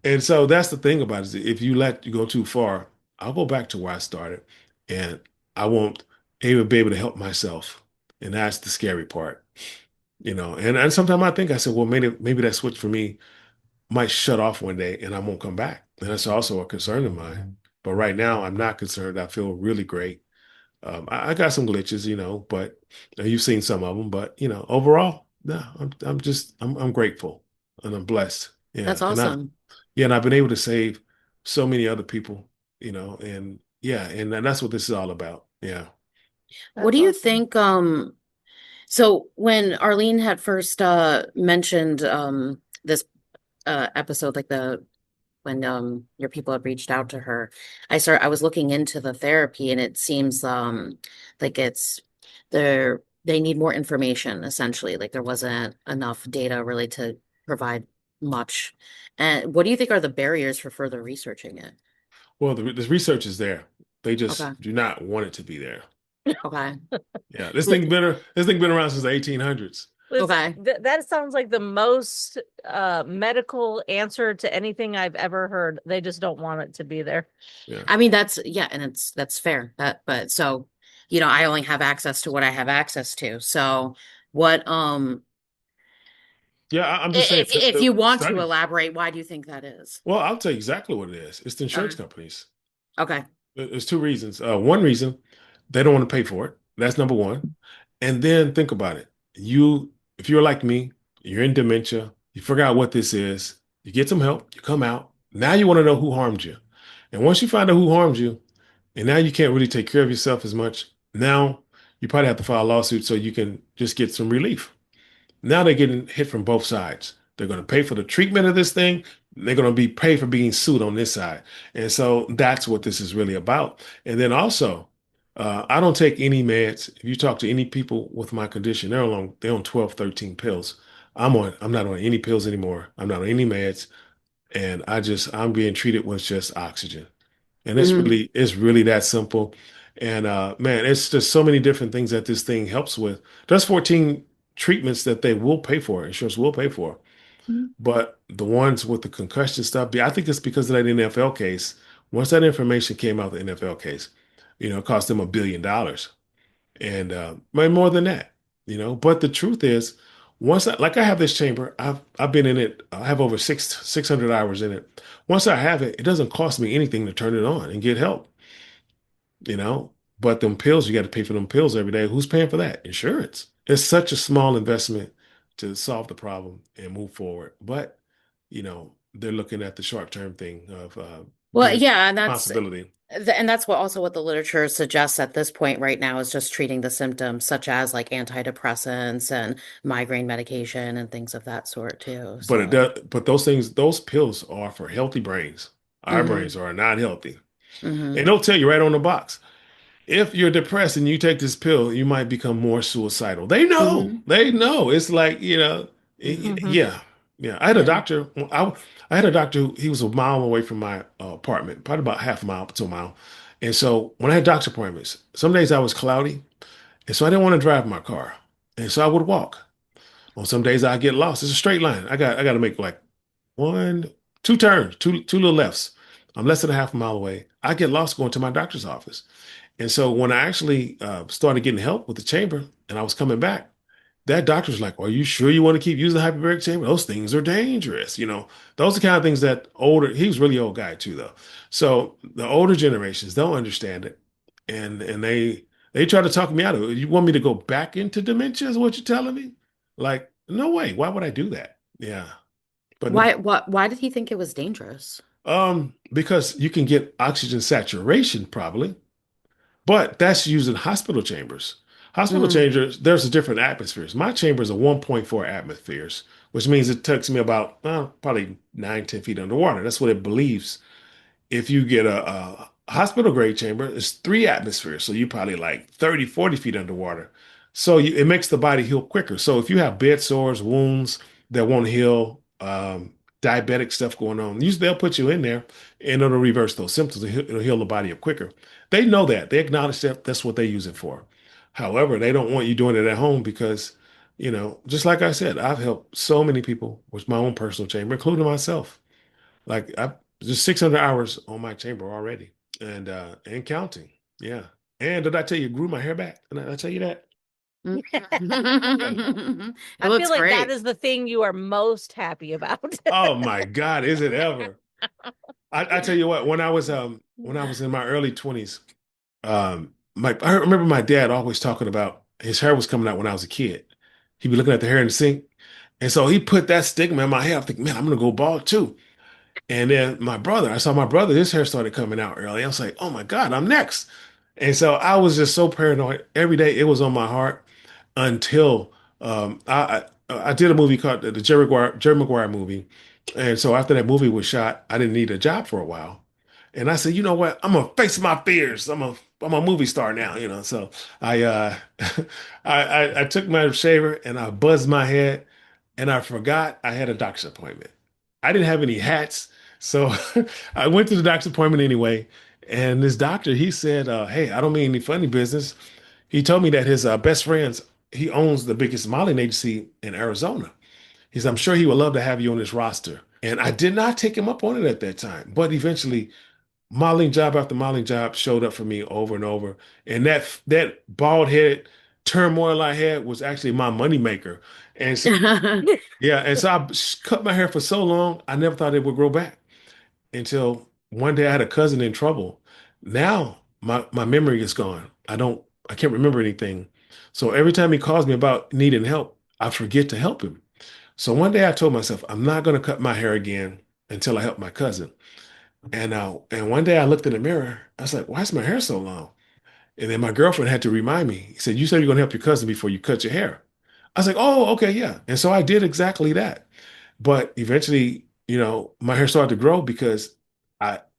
And so that's the thing about it. Is if you let you go too far, I'll go back to where I started and I won't even be able to help myself. And that's the scary part, you know. And sometimes I think I said, well, maybe that switch for me might shut off one day and I won't come back. And that's also a concern of mine. But right now I'm not concerned. I feel really great. I got some glitches, you know, but you've seen some of them. But you know, overall, no, I'm grateful and I'm blessed. That's Yeah, awesome. and I've been able to save so many other people, you know, and yeah, and that's what this is all about. Yeah. What That's do you awesome. think, so when Arlene had first mentioned this episode, like the when your people had reached out to her, I was looking into the therapy, and it seems like they need more information, essentially. Like there wasn't enough data really to provide much. And what do you think are the barriers for further researching it? Well, the research is there. They Okay. just do not want it to be there. Okay. Yeah, this thing been around since the 1800s. Okay. That sounds like the most medical answer to anything I've ever heard. They just don't want it to be there. Yeah. I mean, that's yeah, and that's fair. But so, I only have access to what I have access to. So what Yeah, I'm just saying if the you want to studies. elaborate, why do you think that is? Well, I'll tell you exactly what it is. It's the insurance Okay. companies. Okay. There's two reasons. One reason, they don't want to pay for it. That's number one. And then think about it. If you're like me, you're in dementia, you figure out what this is, you get some help, you come out. Now you want to know who harmed you. And once you find out who harmed you, and now you can't really take care of yourself as much, now you probably have to file a lawsuit so you can just get some relief. Now they're getting hit from both sides. They're going to pay for the treatment of this thing. They're going to be paid for being sued on this side. And so that's what this is really about. And then also, I don't take any meds. If you talk to any people with my condition, they're on 12, 13 pills. I'm not on any pills anymore. I'm not on any meds. And I'm being treated with just oxygen. And Mhm. it's really that simple. And man, it's just so many different things that this thing helps with. There's 14 treatments that they will pay for, insurance will pay for. But the ones with the concussion stuff, I think it's because of that NFL case. Once that information came out, the NFL case, it cost them $1 billion and maybe more than that, But the truth is, like I have this chamber, I've been in it. I have over 600 hours in it. Once I have it, it doesn't cost me anything to turn it on and get help, you know. But them pills, you got to pay for them pills every day. Who's paying for that? Insurance. It's such a small investment to solve the problem and move forward. But they're looking at the short-term thing of Well, being yeah, responsibility. and that's what also what the literature suggests at this point right now is just treating the symptoms, such as like antidepressants and migraine medication and things of that sort too. So, But those pills are for healthy brains. Our hmm brains are not healthy. And hmm they'll tell you right on the box. If you're depressed and you take this pill, you might become more suicidal. They know. hmm They know. It's like, Hmm. yeah. Yeah. I had a Yeah. doctor. I had a doctor he was a mile away from my apartment, probably about half a mile to a mile. And so when I had doctor appointments, some days I was cloudy. And so I didn't want to drive my car. And so I would walk. On some days I get lost. It's a straight line. I got to make like one, two turns, two little lefts. I'm less than a half a mile away. I get lost going to my doctor's office. And so when I actually started getting help with the chamber and I was coming back, that doctor was like, are you sure you want to keep using the hyperbaric chamber? Those things are dangerous. Those are the kind of things that he was a really old guy too, though. So the older generations don't understand it. And they try to talk me out of it. You want me to go back into dementia is what you're telling me? Like, no way. Why would I do that? Yeah. But Why did he think it was dangerous? Because you can get oxygen saturation probably, but that's using hospital chambers. Hospital Mm. chambers, there's a different atmospheres. My chamber is a 1.4 atmospheres, which means it takes me about probably 9, 10 feet underwater. That's what it believes. If you get a hospital grade chamber, it's 3 atmospheres. So you probably like 30, 40 feet underwater. So it makes the body heal quicker. So if you have bed sores, wounds that won't heal, diabetic stuff going on, usually they'll put you in there and it'll reverse those symptoms. It'll heal the body up quicker. They know that. They acknowledge that that's what they use it for. However, they don't want you doing it at home because, just like I said, I've helped so many people with my own personal chamber, including myself. Like I just 600 hours on my chamber already and counting. Yeah. And did I tell you, grew my hair back? Did I tell you that? Yeah. It I feel looks like that great. is the thing you are most happy about. Oh my God, is it ever? I tell you what, when I was in my early 20s, I remember my dad always talking about his hair was coming out when I was a kid. He'd be looking at the hair in the sink. And so he put that stigma in my head. I'm thinking, man, I'm gonna go bald too. And then I saw my brother, his hair started coming out early. I was like, oh my God, I'm next. And so I was just so paranoid. Every day it was on my heart until I did a movie called the Jerry Maguire movie. And so after that movie was shot, I didn't need a job for a while. And I said, you know what? I'm gonna face my fears. I'm a movie star now. So I I took my shaver and I buzzed my head and I forgot I had a doctor's appointment. I didn't have any hats. So I went to the doctor's appointment anyway. And this doctor, he said, hey, I don't mean any funny business. He told me that his best friends, he owns the biggest modeling agency in Arizona. He said, I'm sure he would love to have you on his roster. And I did not take him up on it at that time. But eventually, modeling job after modeling job showed up for me over and over. And that bald headed turmoil I had was actually my moneymaker. And so, yeah, and so I cut my hair for so long, I never thought it would grow back until one day I had a cousin in trouble. Now my memory is gone. I can't remember anything. So every time he calls me about needing help, I forget to help him. So one day I told myself, I'm not going to cut my hair again until I help my cousin. And one day I looked in the mirror. I was like, why is my hair so long? And then my girlfriend had to remind me. He said, you said you're going to help your cousin before you cut your hair. I was like, oh, okay, yeah. And so I did exactly that. But eventually, my hair started to grow because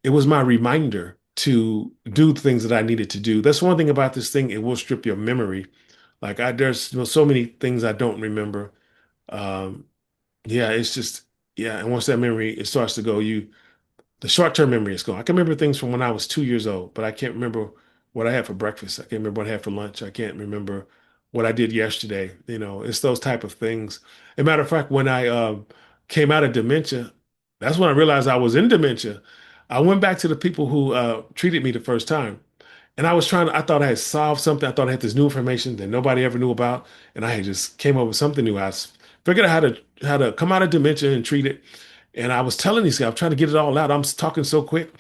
it was my reminder to do the things that I needed to do. That's one thing about this thing, it will strip your memory. Like there's so many things I don't remember. Um, yeah, it's just yeah, and once that memory it starts to go, the short-term memory is gone. I can remember things from when I was 2 years old, but I can't remember what I had for breakfast. I can't remember what I had for lunch. I can't remember what I did yesterday. It's those type of things. As a matter of fact, when I came out of dementia, that's when I realized I was in dementia. I went back to the people who treated me the first time, and I thought I had solved something. I thought I had this new information that nobody ever knew about, and I had just came up with something new. Figured out how to come out of dementia and treat it. And I was telling these guys, I'm trying to get it all out. I'm talking so quick.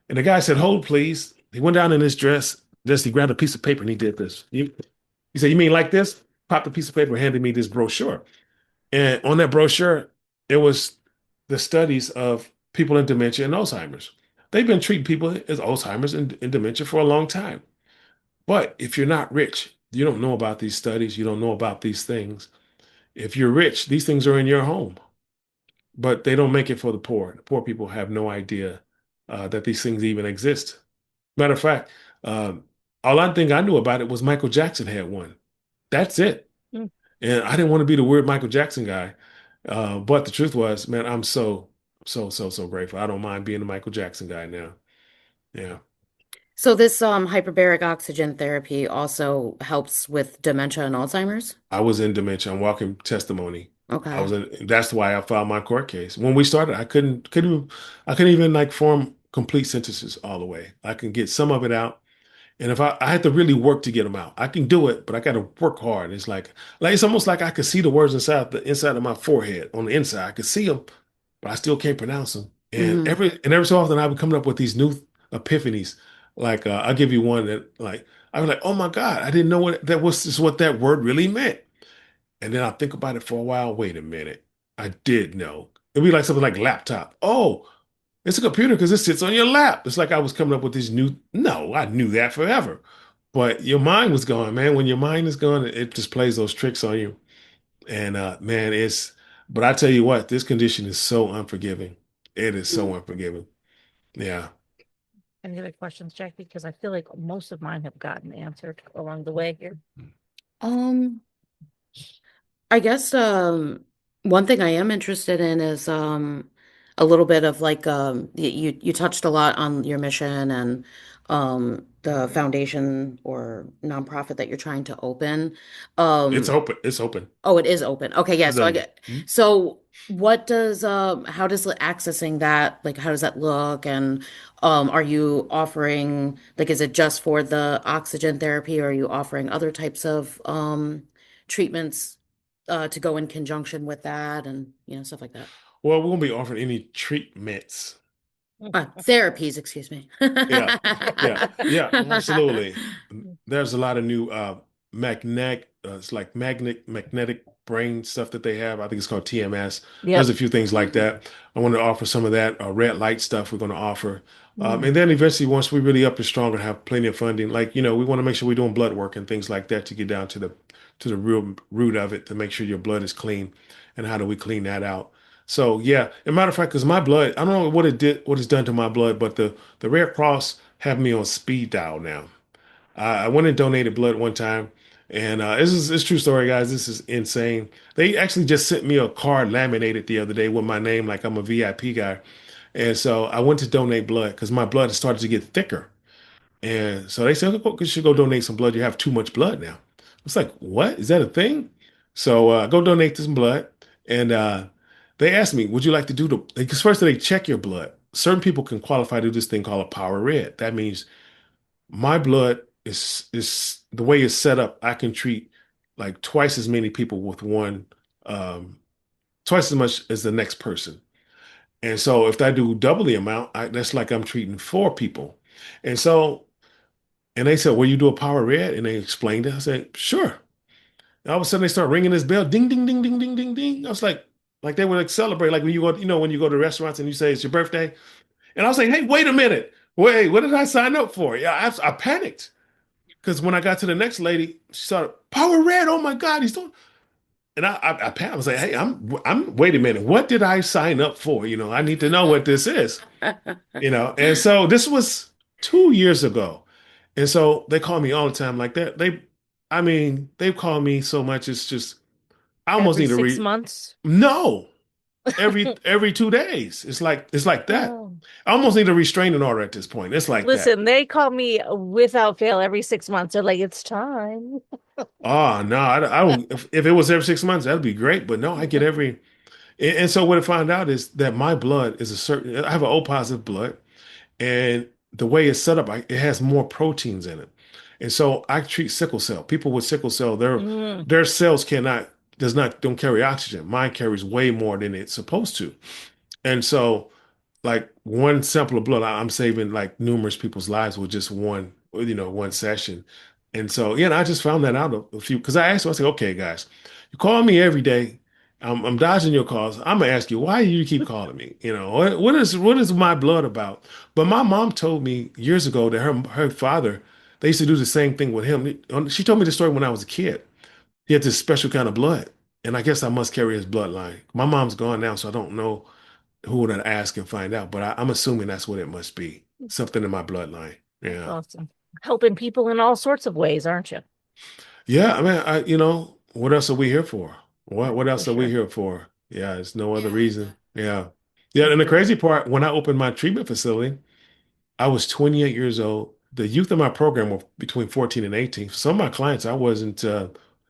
And the guy said, hold, please. He went down in his dress. Just he grabbed a piece of paper and he did this. He said, you mean like this? Popped a piece of paper, handed me this brochure. And on that brochure, it was the studies of people in dementia and Alzheimer's. They've been treating people as Alzheimer's and dementia for a long time. But if you're not rich, you don't know about these studies. You don't know about these things. If you're rich, these things are in your home, but they don't make it for the poor. The poor people have no idea that these things even exist. Matter of fact, all I think I knew about it was Michael Jackson had one. That's it. Mm. And I didn't want to be the weird Michael Jackson guy. But the truth was, man, I'm so, so, so, so grateful. I don't mind being the Michael Jackson guy now. Yeah. So this hyperbaric oxygen therapy also helps with dementia and Alzheimer's? I was in dementia. I'm walking testimony. Okay. That's why I filed my court case. When we started, I couldn't even like form complete sentences all the way. I can get some of it out. And if I had to really work to get them out, I can do it, but I got to work hard. It's almost like I could see the words inside the inside of my forehead on the inside. I could see them, but I still can't pronounce them. And Hmm. every so often, I've been coming up with these new epiphanies. Like I'll give you one that like I was like, oh my God, I didn't know what that word really meant. And then I think about it for a while. Wait a minute, I did know. It'd be like something like laptop. Oh. It's a computer because it sits on your lap. It's like I was coming up with this new. No, I knew that forever. But your mind was gone, man. When your mind is gone, it just plays those tricks on you. And man, but I tell you what, this condition is so unforgiving. It is so unforgiving. Yeah. Any other questions, Jackie? Because I feel like most of mine have gotten answered along the way here. Um, I guess one thing I am interested in is a little bit of like you touched a lot on your mission and the foundation or nonprofit that you're trying to open. It's Um open. It's open. oh, it is open. Okay, yeah, so I The, get so what does how does accessing that, like, how does that look, and are you offering, like, is it just for the oxygen therapy, or are you offering other types of treatments to go in conjunction with that, and stuff like that. well, we won't be offering any treatments. Therapies, excuse me. Yeah, yeah, yeah, absolutely. There's a lot of new it's like magnetic brain stuff that they have. I think it's called TMS. There's a Yep. few things like that. I want to offer some of that red light stuff we're going to offer. Mm. And then eventually, once we really up and strong and have plenty of funding, like, we want to make sure we're doing blood work and things like that to get down to the real root of it, to make sure your blood is clean. And how do we clean that out? So yeah, as a matter of fact, because my blood, I don't know what it's done to my blood, but the Red Cross have me on speed dial now. I went and donated blood one time, and it's true story, guys. This is insane. They actually just sent me a card laminated the other day with my name, like I'm a VIP guy. And so I went to donate blood because my blood has started to get thicker. And so they said, "Oh, you should go donate some blood. You have too much blood now." It's like, what? Is that a thing? So go donate some blood. And they asked me, would you like to do because first they check your blood. Certain people can qualify to do this thing called a power red. That means my blood is the way it's set up. I can treat like twice as many people with um, twice as much as the next person. And so if I do double the amount, that's like I'm treating four people. And so and they said, "Will you do a power red?" And they explained it. I said, "Sure." And all of a sudden, they start ringing this bell, ding, ding, ding, ding, ding, ding, ding. I was like they would like celebrate, like when you go, when you go to restaurants and you say it's your birthday. And I was like, "Hey, wait a minute, wait, what did I sign up for?" Yeah, I panicked because when I got to the next lady, she started power red. Oh my God, he's doing. And I panicked. I was like, "Hey, wait a minute, what did I sign up for? I need to know what this is." And so this was 2 years ago. And so they call me all the time like that. I mean, they've called me so much. It's just, I almost Every need to 6 months. no, every 2 days. It's like that. Oh. I almost need a restraining order at this point. It's like that. Listen, they call me without fail every 6 months. They're like, it's time. Oh, no, I don't, if it was every 6 months, that'd be great. But no, I get and so what I found out is that my blood is I have an O positive blood. And the way it's set up, it has more proteins in it. And so I treat sickle cell. People with sickle cell, Mm. their cells don't carry oxygen. Mine carries way more than it's supposed to. And so, like, one sample of blood, I'm saving like numerous people's lives with just one session. And so, yeah, I just found that out a few because I asked them, I said, "Okay, guys, you call me every day. I'm dodging your calls. I'm gonna ask you, why do you keep calling me? What is my blood about?" But my mom told me years ago that her father, they used to do the same thing with him. She told me the story when I was a kid. He had this special kind of blood, and I guess I must carry his bloodline. My mom's gone now, so I don't know who would I ask and find out, but I'm assuming that's what it must be. Something in my bloodline. Yeah. Awesome. Helping people in all sorts of ways, aren't you? Yeah, I mean, what else are we here for? What For else are we sure. here for? Yeah, it's no other Yeah. reason. Yeah. Yeah, and the Agree. crazy part, when I opened my treatment facility, I was 28 years old. The youth in my program were between 14 and 18. Some of my clients, I wasn't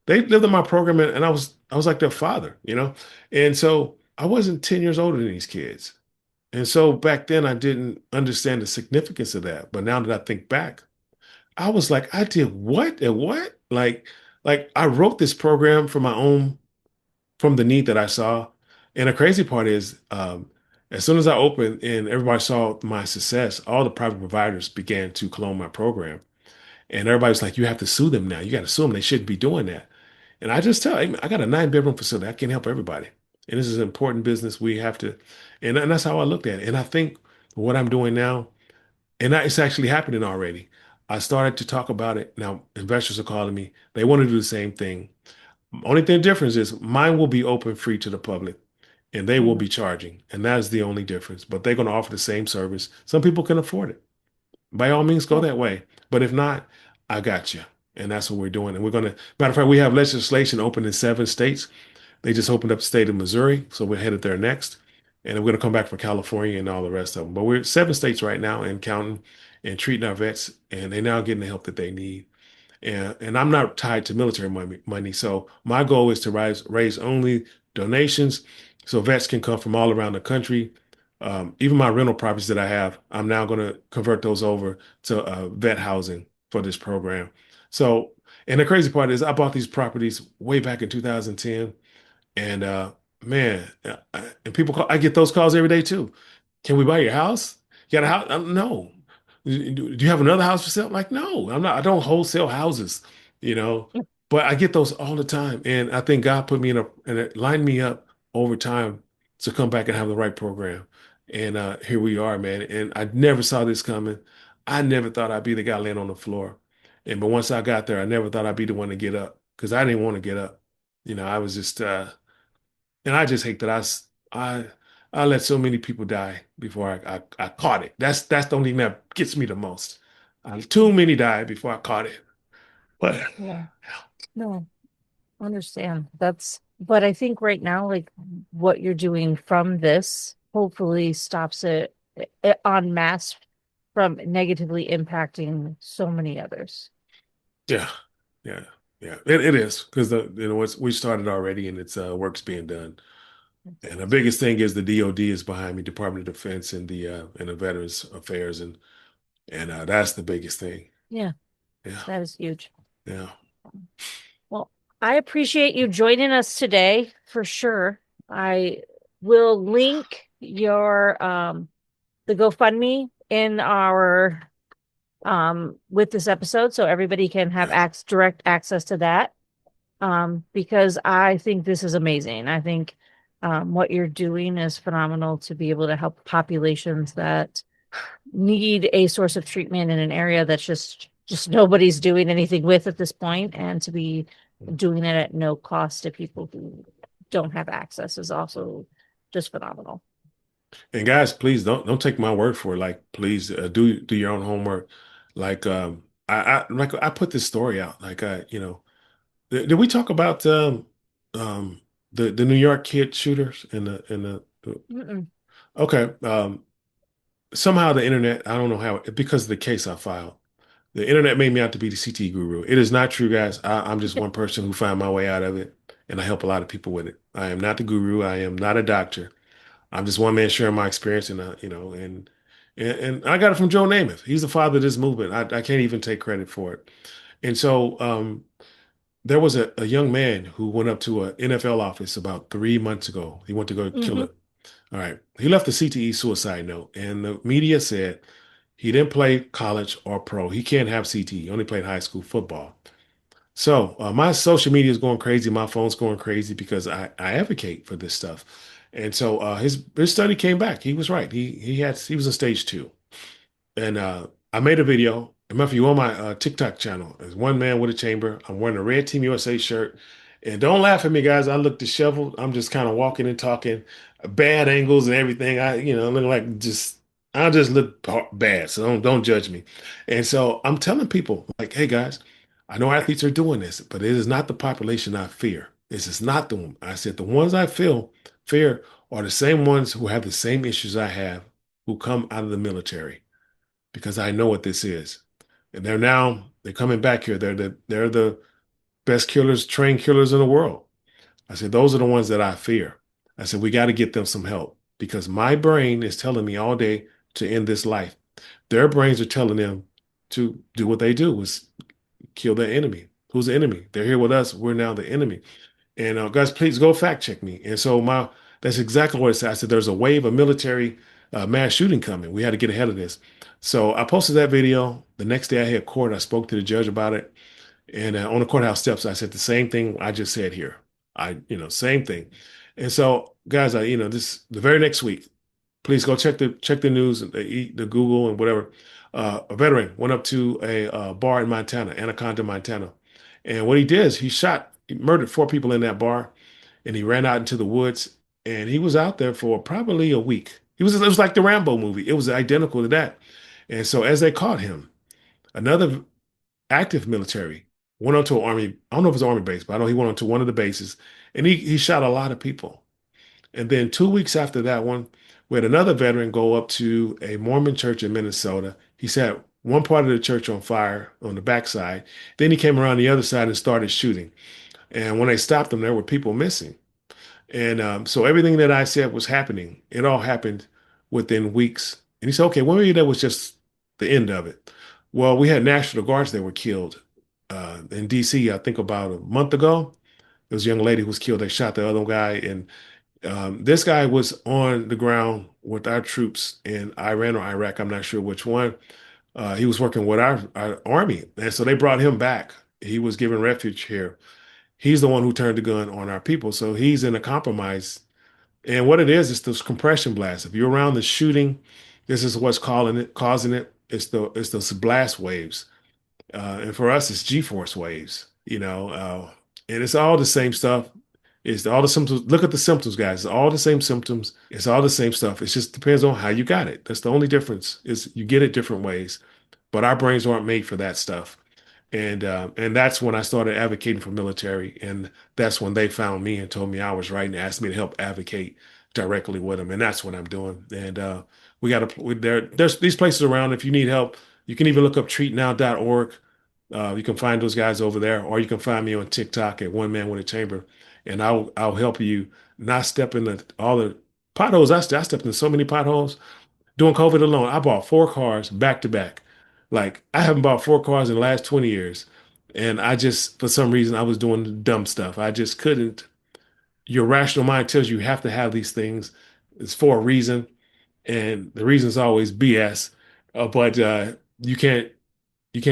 they lived in my program and I was like their father. And so I wasn't 10 years older than these kids. And so back then I didn't understand the significance of that. But now that I think back, I was like, I did what and what? Like I wrote this program from the need that I saw. And the crazy part is, as soon as I opened and everybody saw my success, all the private providers began to clone my program. And everybody's like, you have to sue them now. You got to sue them. They shouldn't be doing that. And I just tell, "Hey, I got a 9 bedroom facility. I can help everybody. And this is an important business. We have to, and that's how I looked at it. And I think what I'm doing now, and it's actually happening already. I started to talk about it. Now, investors are calling me. They want to do the same thing. Only thing difference is mine will be open free to the public and they will Mhm. be charging. And that is the only difference. But they're going to offer the same service. Some people can afford it. By all means, go Yeah. that way. But if not, I got you. And that's what we're doing. And we're going to, matter of fact, we have legislation open in 7 states. They just opened up the state of Missouri. So we're headed there next. And we're going to come back for California and all the rest of them. But we're 7 states right now and counting and treating our vets. And they're now getting the help that they need. And I'm not tied to military money. So my goal is to raise only donations so vets can come from all around the country. Even my rental properties that I have, I'm now going to convert those over to vet housing for this program. So, and the crazy part is I bought these properties way back in 2010. And man, and people call, I get those calls every day too. Can we buy your house? You got a house? No. Do you have another house for sale? Like, no, I'm not. I don't wholesale houses, you know. But I get those all the time, and I think God put me in a and it lined me up over time to come back and have the right program. And here we are, man. And I never saw this coming. I never thought I'd be the guy laying on the floor. And but once I got there, I never thought I'd be the one to get up because I didn't want to get up. I was just and I just hate that I I let so many people die before I caught it. That's the only thing that gets me the most. Too many died before I caught it. But Yeah. No, understand. But I think right now, like what you're doing from this hopefully stops it en masse from negatively impacting so many others. yeah, yeah, yeah, it is because we started already and it's work's being done. And the biggest thing is the DOD is behind me, Department of Defense and the Veterans Affairs and that's the biggest thing. Yeah, Yeah, that is huge. yeah. Well, I appreciate you joining us today for sure. I will link your the GoFundMe in our with this episode so everybody can have Yeah. direct access to that. Because I think this is amazing. I think what you're doing is phenomenal to be able to help populations that need a source of treatment in an area that's just nobody's doing anything with at this point, and to be doing it at no cost to people who don't have access is also just phenomenal. And guys, please don't take my word for it. Like, please do your own homework. Like, I put this story out. Like, did we talk about the New York kid shooters Mm-mm. okay somehow the internet, I don't know how, because of the case I filed, the internet made me out to be the CT guru. It is not true, guys. I'm just one person who found my way out of it, and I help a lot of people with it. I am not the guru. I am not a doctor. I'm just one man sharing my experience, and and I got it from Joe Namath. He's the father of this movement. I can't even take credit for it. And so there was a young man who went up to an NFL office about 3 months ago. He went to go kill Hmm. it. All right. He left a CTE suicide note, and the media said he didn't play college or pro. He can't have CTE. He only played high school football. So my social media is going crazy. My phone's going crazy because I advocate for this stuff. And so his study came back. He was right. He was in stage 2. And I made a video. Remember, if you on my TikTok channel, there's one man with a chamber. I'm wearing a red Team USA shirt. And don't laugh at me, guys. I look disheveled. I'm just kind of walking and talking, bad angles and everything. Look like I just look bad. So don't judge me. And so I'm telling people, like, hey guys, I know athletes are doing this, but it is not the population I fear. This is not the one. I said the ones I feel fear are the same ones who have the same issues I have, who come out of the military because I know what this is. And they're coming back here. They're the best killers, trained killers in the world. I said, those are the ones that I fear. I said, we got to get them some help because my brain is telling me all day to end this life. Their brains are telling them to do what they do is kill their enemy. Who's the enemy? They're here with us. We're now the enemy. And guys, please go fact check me. And so that's exactly what I said. I said there's a wave of military mass shooting coming. We had to get ahead of this. So I posted that video. The next day I had court. I spoke to the judge about it. And on the courthouse steps, I said the same thing I just said here. Same thing. And so, guys, the very next week, Please go check the news, the Google and whatever. A veteran went up to a bar in Montana, Anaconda, Montana, and what he did is he murdered 4 people in that bar, and he ran out into the woods, and he was out there for probably a week. It was like the Rambo movie. It was identical to that. And so as they caught him, another active military went onto an army. I don't know if it's an army base, but I know he went onto one of the bases, and he shot a lot of people. And then 2 weeks after that one, we had another veteran go up to a Mormon church in Minnesota. He set one part of the church on fire on the backside. Then he came around the other side and started shooting. And when they stopped him, there were people missing. And so everything that I said was happening. It all happened within weeks. And he said, okay, well, maybe that was just the end of it. Well, we had National Guards that were killed in D.C., I think about a month ago. There was a young lady who was killed. They shot the other guy. And this guy was on the ground with our troops in Iran or Iraq. I'm not sure which one. He was working with our army. And so they brought him back. He was given refuge here. He's the one who turned the gun on our people. So he's in a compromise. And what it is those compression blasts. If you're around the shooting, this is what's causing it. It's those blast waves. And for us, it's G-force waves, and it's all the same stuff. It's all the symptoms. Look at the symptoms, guys. It's all the same symptoms. It's all the same stuff. It just depends on how you got it. That's the only difference is you get it different ways. But our brains aren't made for that stuff. And that's when I started advocating for military, and that's when they found me and told me I was right and asked me to help advocate directly with them, and that's what I'm doing. And there's these places around. If you need help, you can even look up treatnow.org. You can find those guys over there, or you can find me on TikTok at One Man with a Chamber, and I'll help you not step in all the potholes. I stepped in so many potholes during COVID alone. I bought 4 cars back to back. Like I haven't bought 4 cars in the last 20 years. And I just, for some reason, I was doing dumb stuff. I just couldn't. Your rational mind tells you have to have these things. It's for a reason. And the reason is always BS. But you can't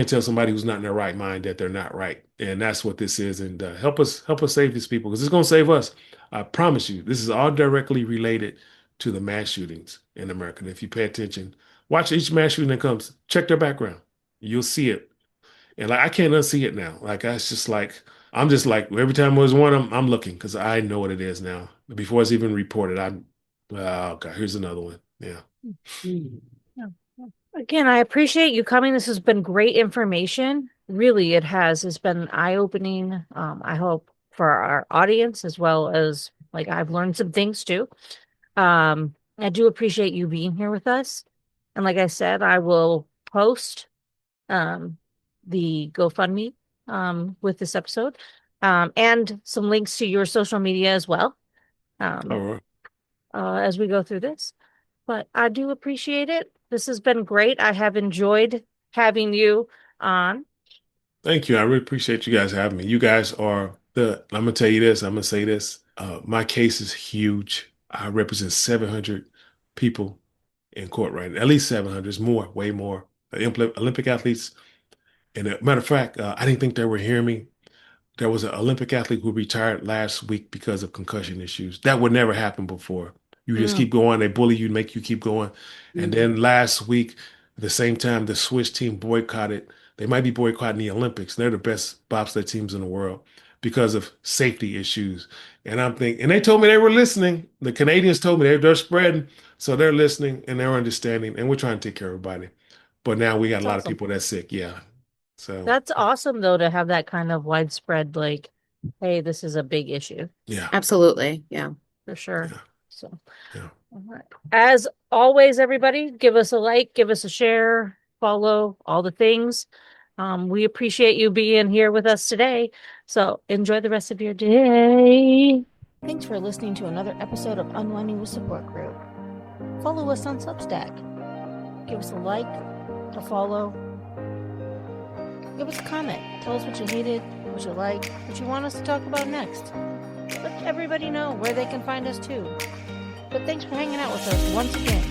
tell somebody who's not in their right mind that they're not right. And that's what this is. And help us save these people because it's going to save us. I promise you, this is all directly related to the mass shootings in America. And if you pay attention, watch each mass shooting that comes, check their background. You'll see it. And like I can't unsee it now. Like it's just like I'm just like every time there's one, I'm looking because I know what it is now. Before it's even reported, oh God, here's another one. Yeah. Yeah. Again, I appreciate you coming. This has been great information. Really, it has. It's been eye-opening. I hope for our audience as well as like I've learned some things too. I do appreciate you being here with us. And like I said, I will post the GoFundMe with this episode and some links to your social media as well All right. as we go through this. But I do appreciate it. This has been great. I have enjoyed having you on. Thank you. I really appreciate you guys having me. You guys are I'm gonna tell you this. I'm gonna say this. My case is huge. I represent 700 people in court right now. At least 700. There's more, way more. Olympic athletes. And a matter of fact, I didn't think they were hearing me. There was an Olympic athlete who retired last week because of concussion issues. That would never happen before. You just keep going. They bully you, make you keep going. And then last week, at the same time, the Swiss team boycotted. They might be boycotting the Olympics. They're the best bobsled teams in the world because of safety issues. And I'm thinking, and they told me they were listening. The Canadians told me they're spreading. So they're listening and they're understanding. And we're trying to take care of everybody. But now we got a lot of people that's sick. Yeah. So That's awesome, though, to have that kind of widespread, like, hey, this is a big issue. yeah. Absolutely. Yeah. For sure. Yeah. So, Yeah. all right. As always, everybody, give us a like, give us a share, follow, all the things. We appreciate you being here with us today. So enjoy the rest of your day. Thanks for listening to another episode of Unwinding with Support Group. Follow us on Substack. Give us a like, a follow. Give us a comment. Tell us what you hated, what you like, what you want us to talk about next. Let everybody know where they can find us too. But thanks for hanging out with us once again.